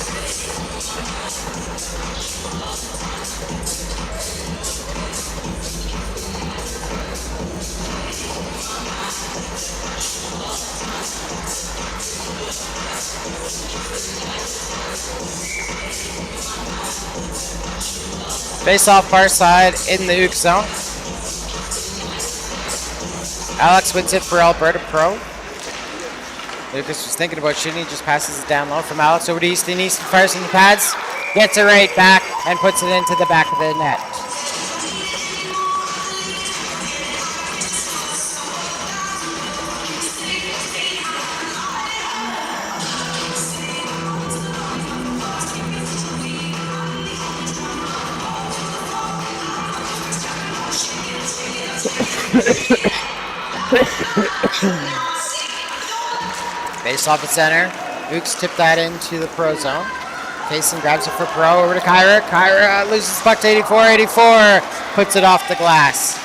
Face off far side in the Ooks zone. Alex wins it for Alberta Pro. Lucas was thinking about shooting, he just passes it down low from Alex over to Easton. Easton fires in the pads, gets it right back, and puts it into the back of the net. Face off at center. Ooks tip that into the Pro zone. Payson grabs it for Pro over to Kyra. Kyra loses the puck to 84. Puts it off the glass.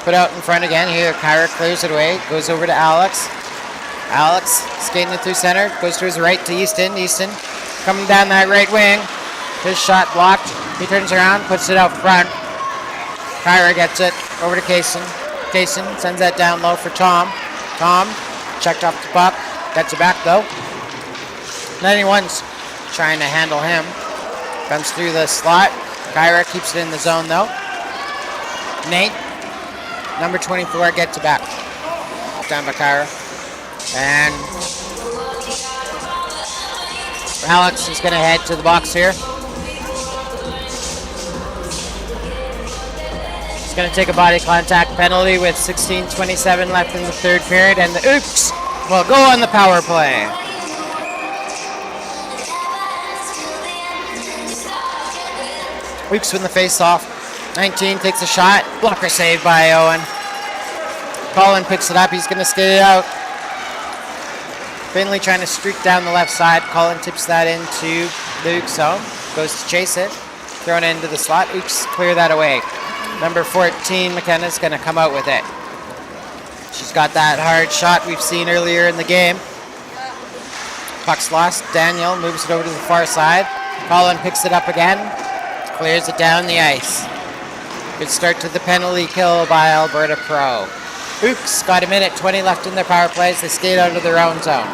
Put out in front again. Here, Kyra clears it away. Goes over to Alex. Alex skating it through center. Goes to his right to Easton. Easton coming down that right wing. His shot blocked. He turns around, puts it out front. Kyra gets it over to Kaysen. Kaysen sends that down low for Tom. Tom checked off the puck. Gets it back though. 91's trying to handle him. Comes through the slot. Kyra keeps it in the zone though. Nate, number 24, gets it back. Down by Kyra. And Alex is going to head to the box here. He's going to take a body contact penalty with 16:27 left in the third period, and the Ooks will go on the power play. Ooks win the face-off. 19 takes a shot. Blocker save by Owen. Colin picks it up. He's going to skate it out. Finley trying to streak down the left side. Colin tips that into the Ooks zone. Goes to chase it. Thrown into the slot. Ooks clear that away. Number 14, McKenna's going to come out with it. She's got that hard shot we've seen earlier in the game. Puck's lost. Daniel moves it over to the far side. Colin picks it up again. Clears it down the ice. Good start to the penalty kill by Alberta Pro. Ooks got a minute 20 left in their power plays. They skate out of their own zone.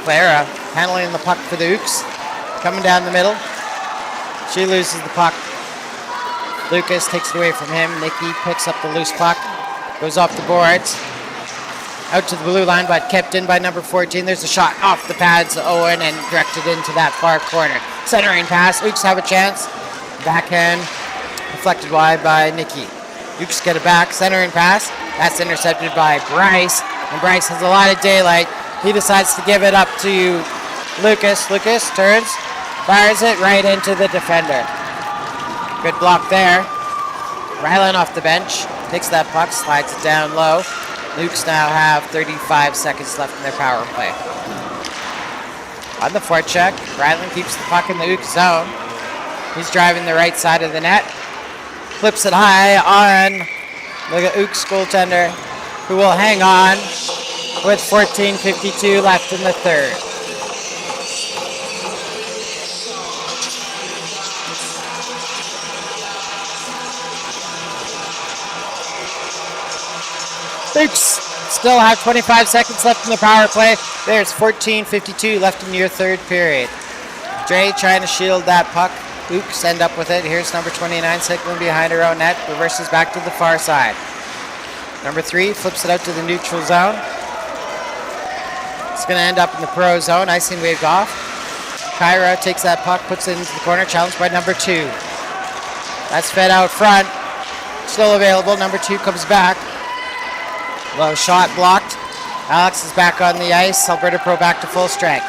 Clara handling the puck for the Ooks. Coming down the middle. She loses the puck. Lucas takes it away from him. Nikki picks up the loose puck. Goes off the boards. Out to the blue line, but kept in by number 14. There's a shot off the pads, Owen, and directed into that far corner. Centering pass. Ooks have a chance. Backhand. Deflected wide by Nikki. Ooks get it back. Centering pass. That's intercepted by Bryce. And Bryce has a lot of daylight. He decides to give it up to Lucas. Lucas turns. Fires it right into the defender. Good block there. Rylan off the bench. Takes that puck. Slides it down low. Ooks now have 35 seconds left in their power play. On the forecheck, Rylan keeps the puck in the Ooks zone. He's driving the right side of the net. Flips it high on the Ooks goaltender, who will hang on with 14:52 left in the third. Ooks still have 25 seconds left in the power play. There's 14:52 left in your third period. Dre trying to shield that puck. Ooks end up with it. Here's number 29 cycling behind her own net. Reverses back to the far side. Number 3 flips it out to the neutral zone. It's going to end up in the Pro zone. Icing waved off. Kyra takes that puck, puts it into the corner. Challenged by number 2. That's fed out front. Still available. Number 2 comes back. Low shot blocked. Alex is back on the ice. Alberta Pro back to full strength.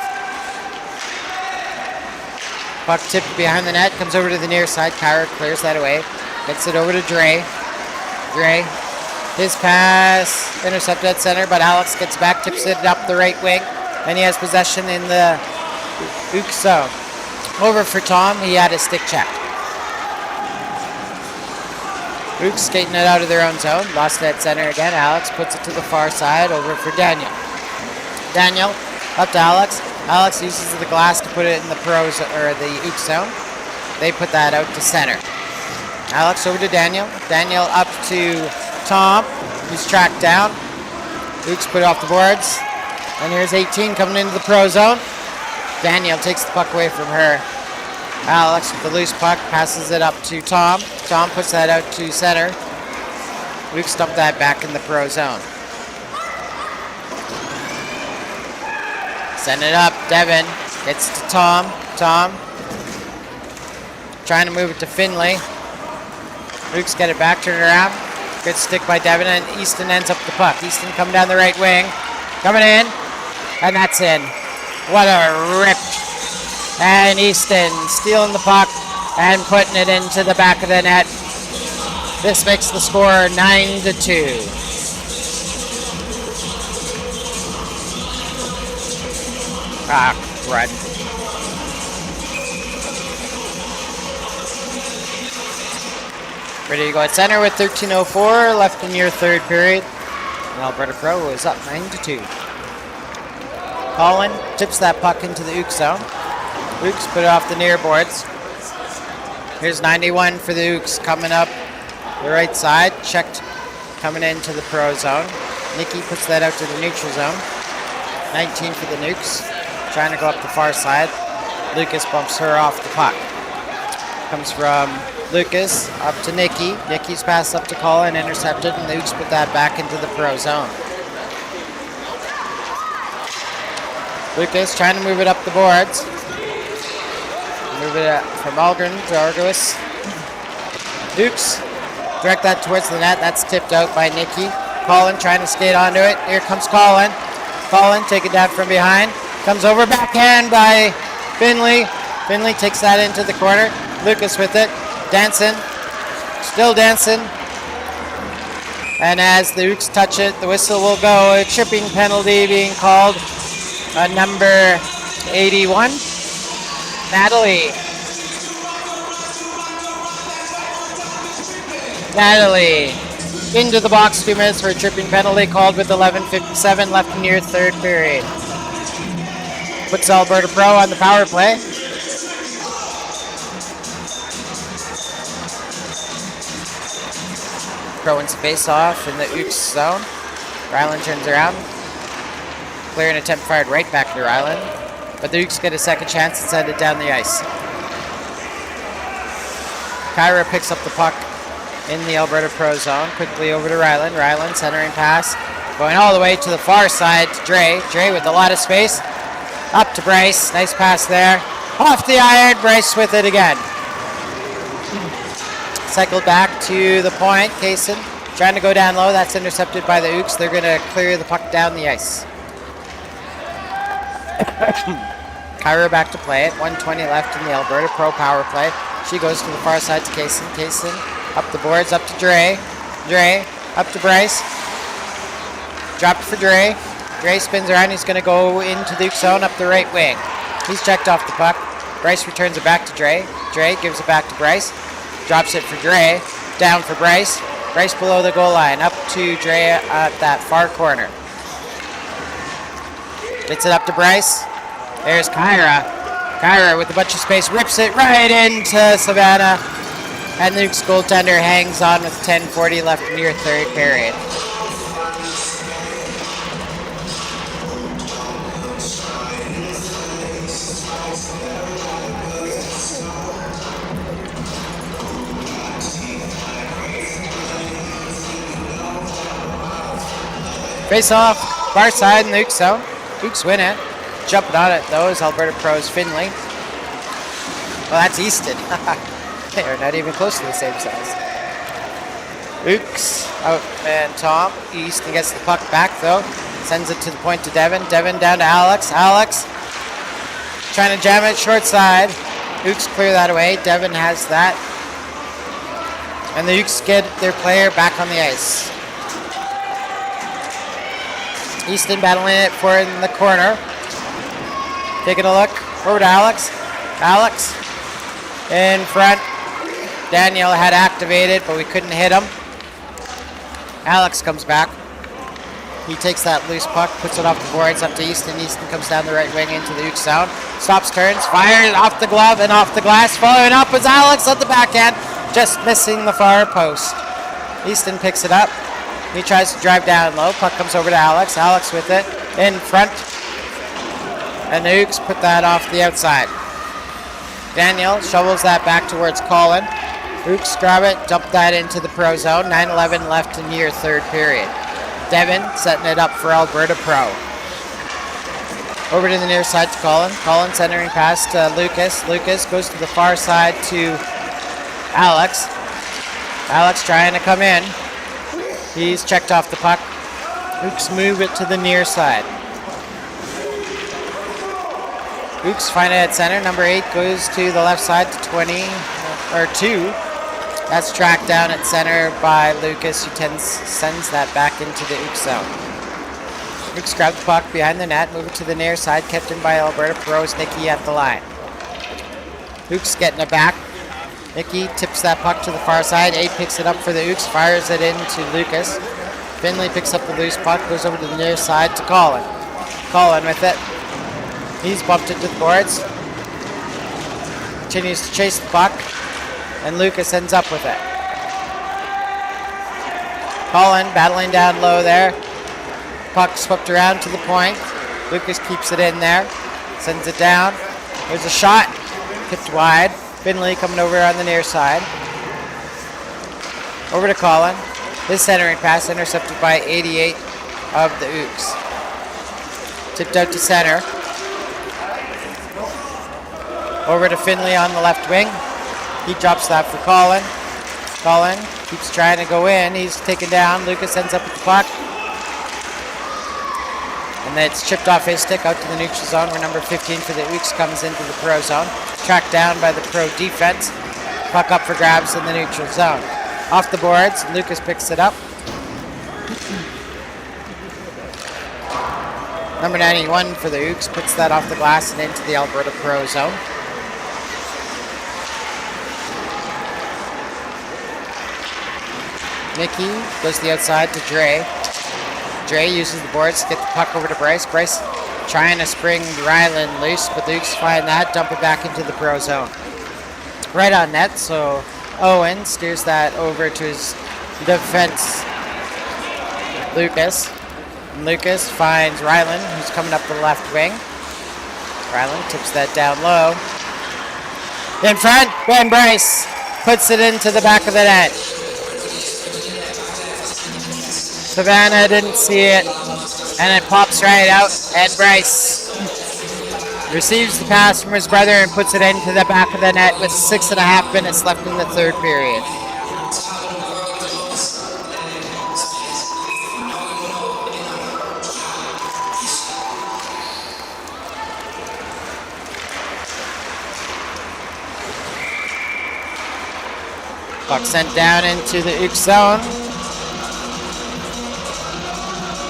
Puck tipped behind the net. Comes over to the near side. Kyra clears that away. Gets it over to Dre. Dre. His pass intercepted at center, but Alex gets back, tips it up the right wing, and he has possession in the Ooks zone. Over for Tom. He had his stick checked. Ooks skating it out of their own zone. Lost it at center again. Alex puts it to the far side. Over for Daniel. Daniel up to Alex. Alex uses the glass to put it in the pros or the Ooks zone. They put that out to center. Alex over to Daniel. Daniel up to Tom, who's tracked down. Ooks put it off the boards. And here's 18 coming into the pro zone. Daniel takes the puck away from her. Alex with the loose puck passes it up to Tom. Tom puts that out to center. Ooks dumped that back in the pro zone. Send it up. Devin gets to Tom. Tom trying to move it to Finley. Ooks get it back, turn it around. Good stick by Devin, and Easton ends up the puck. Easton coming down the right wing. Coming in. And that's in. What a rip. And Easton stealing the puck and putting it into the back of the net. This makes the score 9-2. Ah, crud. Ready to go at center with 13:04 left in your third period. And Alberta Pro is up 9-2. Colin tips that puck into the Ooks zone. Ooks put it off the near boards. Here's 91 for the Ooks coming up the right side. Checked coming into the Pro zone. Nikki puts that out to the neutral zone. 19 for the Nooks. Trying to go up the far side. Lucas bumps her off the puck. Comes from Lucas up to Nikki. Nikki's pass up to Colin, intercepted, and the Ooks put that back into the Pro zone. Lucas trying to move it up the boards. Move it from Algren to Argus. Ooks direct that towards the net. That's tipped out by Nikki. Colin trying to skate onto it. Here comes Colin. Colin taking that from behind. Comes over backhand by Finley. Finley takes that into the corner. Lucas with it. Dancing. Still dancing. And as the Ooks touch it, the whistle will go. A tripping penalty being called. Number 81. Natalie into the box, 2 minutes for a tripping penalty called with 11:57 left in your third period. Puts Alberta Pro on the power play. Pro wins the face-off in the Ooks zone. Ryland turns around. Clearing attempt fired right back to Ryland. But the Ooks get a second chance and send it down the ice. Kyra picks up the puck in the Alberta Pro zone. Quickly over to Ryland. Ryland centering pass. Going all the way to the far side to Dre. Dre with a lot of space. Up to Bryce. Nice pass there. Off the iron. Bryce with it again. Cycled back to the point. Kaysen trying to go down low. That's intercepted by the Ooks. They're going to clear the puck down the ice. Kyra back to play it. 1:20 left in the Alberta Pro power play. She goes to the far side to Kaysen. Kaysen up the boards, up to Dre. Dre up to Bryce. Dropped for Dre. Dre spins around. He's going to go into the Ooks zone up the right wing. He's checked off the puck. Bryce returns it back to Dre. Dre gives it back to Bryce. Drops it for Dre. Down for Bryce. Bryce below the goal line. Up to Dre at that far corner. Gets it up to Bryce. There's Kyra. Kyra with a bunch of space rips it right into Savannah. And the Ooks goaltender hangs on with 10:40 left in your third period. Face off, far side in the Ooks zone. Ooks win it. Jumping on it though is Alberta Pro's Finley. Well, that's Easton. They're not even close to the same size. Ooks out and Tom. Easton gets the puck back though. Sends it to the point to Devin. Devin down to Alex. Alex trying to jam it short side. Ooks clear that away. Devin has that. And the Ooks get their player back on the ice. Easton battling it for it in the corner. Taking a look over to Alex. Alex in front. Daniel had activated, but we couldn't hit him. Alex comes back. He takes that loose puck, puts it off the boards, up to Easton. Easton comes down the right wing into the Ooks zone. Stops, turns, fires off the glove and off the glass. Following up is Alex at the backhand, just missing the far post. Easton picks it up. He tries to drive down low. Puck comes over to Alex. Alex with it in front. And the Ooks put that off the outside. Daniel shovels that back towards Colin. Ooks grab it, dump that into the Pro zone. 9:11 left in your third period. Devin setting it up for Alberta Pro. Over to the near side to Colin. Colin centering pass to Lucas. Lucas goes to the far side to Alex. Alex trying to come in. He's checked off the puck. Ooks move it to the near side. Ooks find it at center. Number 8 goes to the left side to 20 or 2. That's tracked down at center by Lucas, who sends that back into the Ooks zone. Ooks grab the puck behind the net, move it to the near side, kept in by Alberta Pro's Nikki at the line. Ooks getting it back. Nikki tips that puck to the far side. 8 picks it up for the Ooks, fires it into Lucas. Finley picks up the loose puck, goes over to the near side to Colin. Colin with it. He's bumped it to the boards. Continues to chase the puck, and Lucas ends up with it. Colin battling down low there. Puck swept around to the point. Lucas keeps it in there, sends it down. There's a shot, tipped wide. Finley coming over on the near side. Over to Colin. His centering pass intercepted by 88 of the Ooks. Tipped out to center. Over to Finley on the left wing. He drops that for Colin. Colin keeps trying to go in. He's taken down. Lucas ends up with the puck. And then it's chipped off his stick out to the neutral zone where number 15 for the Ooks comes into the Pro zone. Tracked down by the Pro defense. Puck up for grabs in the neutral zone. Off the boards, Lucas picks it up. Number 91 for the Ooks puts that off the glass and into the Alberta Pro zone. Nikki goes to the outside to Dre. Dre uses the boards to get the puck over to Bryce. Bryce trying to spring Ryland loose, but the Ooks find that, dump it back into the Pro zone. Right on net, so Owen steers that over to his defense. Lucas. And Lucas finds Ryland, who's coming up the left wing. Ryland tips that down low. In front, Ben Bryce puts it into the back of the net. Savannah didn't see it, and it pops right out, and Bryce receives the pass from his brother and puts it into the back of the net with 6.5 minutes left in the third period. Puck sent down into the Ooks zone.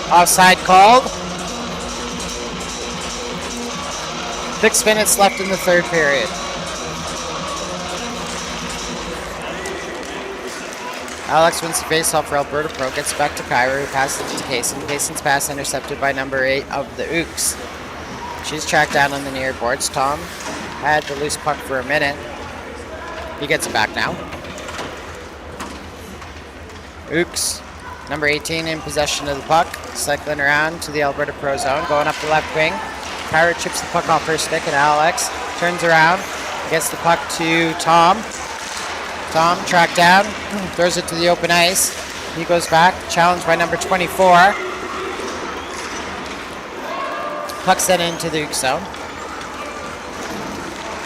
Offside called. 6 minutes left in the third period. Alex wins the faceoff for Alberta Pro, gets back to Kyra, who passes it to Kaysen. Kaysen's pass intercepted by number 8 of the Ooks. She's tracked down on the near boards. Tom had the loose puck for a minute. He gets it back now. Ooks, number 18 in possession of the puck, cycling around to the Alberta Pro zone, going up the left wing. Kyra chips the puck off her stick, and Alex turns around, gets the puck to Tom. Tom tracked down, throws it to the open ice. He goes back, challenged by number 24. Puck sent into the Ooks zone.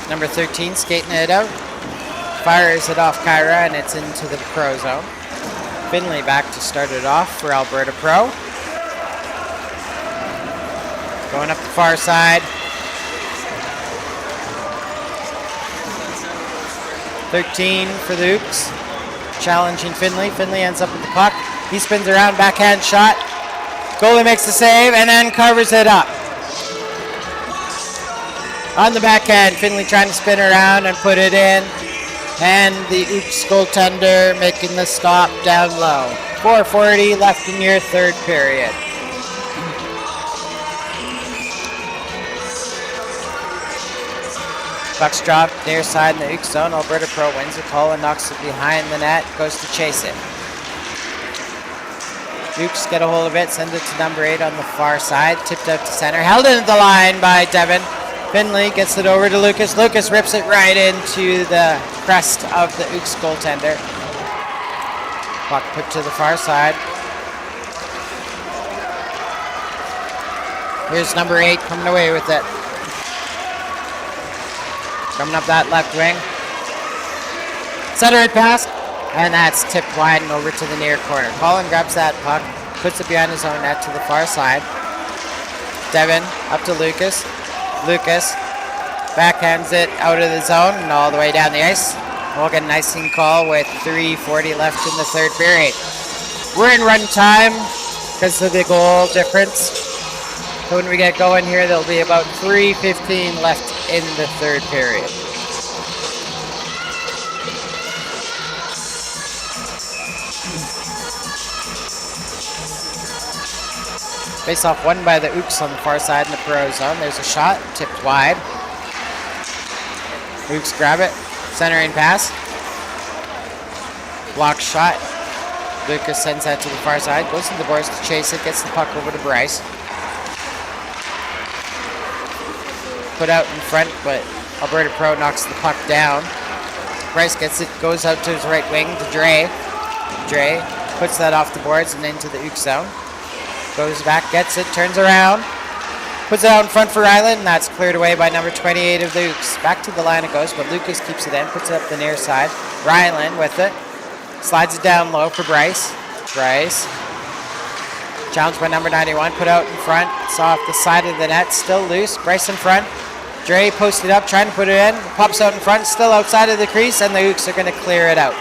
Number 13 skating it out, fires it off Kyra, and it's into the Pro zone. Finley back to start it off for Alberta Pro. Going up the far side. 13 for the Ooks. Challenging Finley. Finley ends up with the puck. He spins around, backhand shot. Goalie makes the save and then covers it up. On the backhand, Finley trying to spin around and put it in. And the Ooks goaltender making the stop down low. 4:40 left in your third period. Puck's dropped near side in the Ooks zone. Alberta Pro wins it. Colin knocks it behind the net, goes to chase it. Ooks get a hold of it, send it to number 8 on the far side. Tipped out to center. Held into the line by Devin. Finley gets it over to Lucas. Lucas rips it right into the crest of the Ooks goaltender. Puck put to the far side. Here's number 8 coming away with it. Coming up that left wing. Center it pass, and that's tipped wide and over to the near corner. Colin grabs that puck, puts it behind his own net to the far side. Devin up to Lucas. Lucas backhands it out of the zone and all the way down the ice. We'll get an icing call with 3:40 left in the third period. We're in run time because of the goal difference. So when we get going here, there'll be about 3:15 left in the third period. Face off won by the Ooks on the far side in the Pro zone. There's a shot, tipped wide. Ooks grab it, centering pass. Block shot. Lucas sends that to the far side, goes to the boards to chase it, gets the puck over to Bryce. Put out in front, but Alberta Pro knocks the puck down. Bryce gets it, goes out to his right wing to Dre. Dre puts that off the boards and into the Ooks zone. Goes back, gets it, turns around, puts it out in front for Ryland, and that's cleared away by number 28 of the Ooks. Back to the line it goes, but Lucas keeps it in, puts it up the near side. Ryland with it, slides it down low for Bryce. Bryce, challenged by number 91, put out in front. It's off the side of the net, still loose. Bryce in front. Dre posted up, trying to put it in. Pops out in front, still outside of the crease, and the Ooks are going to clear it out.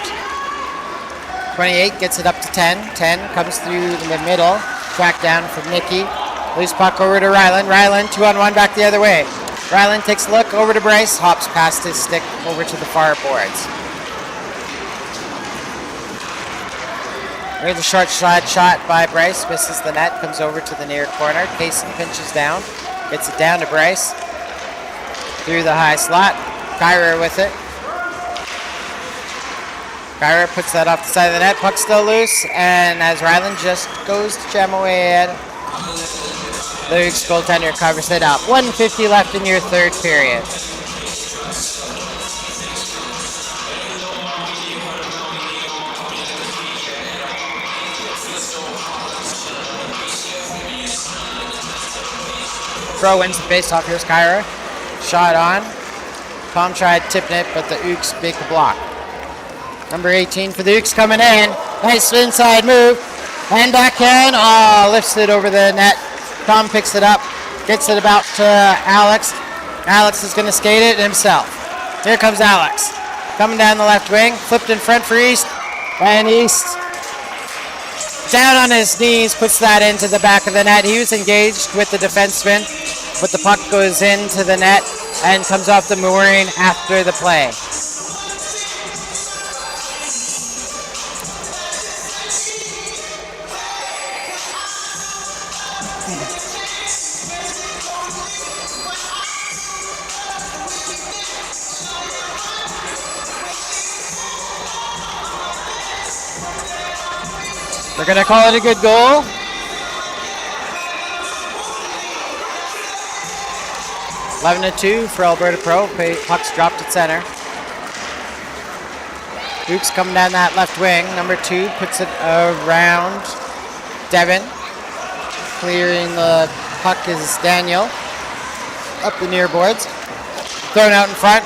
28 gets it up to 10. 10 comes through the middle. Track down from Nicky. Loose puck over to Ryland. Ryland 2-on-1 back the other way. Ryland takes a look over to Bryce. Hops past his stick over to the far boards. Here's a short side shot by Bryce. Misses the net. Comes over to the near corner. Kaysen pinches down. Gets it down to Bryce. Through the high slot. Kyra with it. Kyra puts that off the side of the net. Puck still loose. And as Ryland just goes to jam away at it, the Ooks goaltender covers it up. 1:50 left in your third period. Pro wins the faceoff. Here's Kyra. Shot on. Tom tried tipping it, but the Ooks make the block. Number 18 for the Ooks coming in. Nice inside move. And backhand. Oh, lifts it over the net. Tom picks it up. Gets it about to Alex. Alex is going to skate it himself. Here comes Alex. Coming down the left wing. Flipped in front for East. And East, down on his knees, puts that into the back of the net. He was engaged with the defenseman, but the puck goes into the net and comes off the mooring after the play. They're going to call it a good goal. (11-2) for Alberta Pro. Puck's dropped at center. Ooks coming down that left wing. Number 2 puts it around Devin. Clearing the puck is Daniel. Up the near boards. Thrown out in front.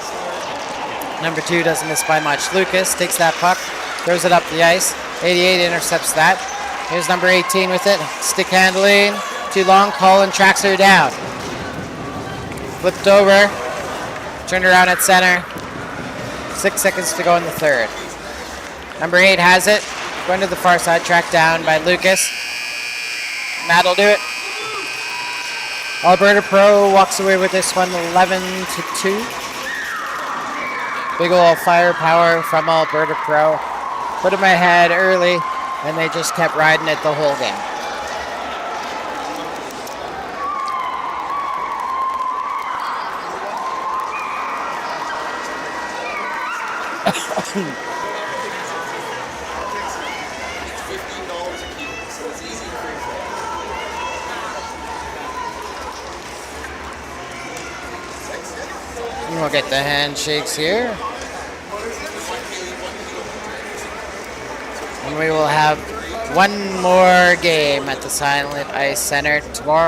Number 2 doesn't miss by much. Lucas takes that puck. Throws it up the ice. 88 intercepts that. Here's number 18 with it. Stick handling. Too long. Colin tracks her down. Flipped over. Turned around at center. 6 seconds to go in the third. Number 8 has it. Going to the far side. Tracked down by Lucas. And that'll do it. Alberta Pro walks away with this one 11-2. Big ol' firepower from Alberta Pro. Put them ahead early, and they just kept riding it the whole game. And we'll get the handshakes here. And we will have one more game at the Silent Ice Center tomorrow.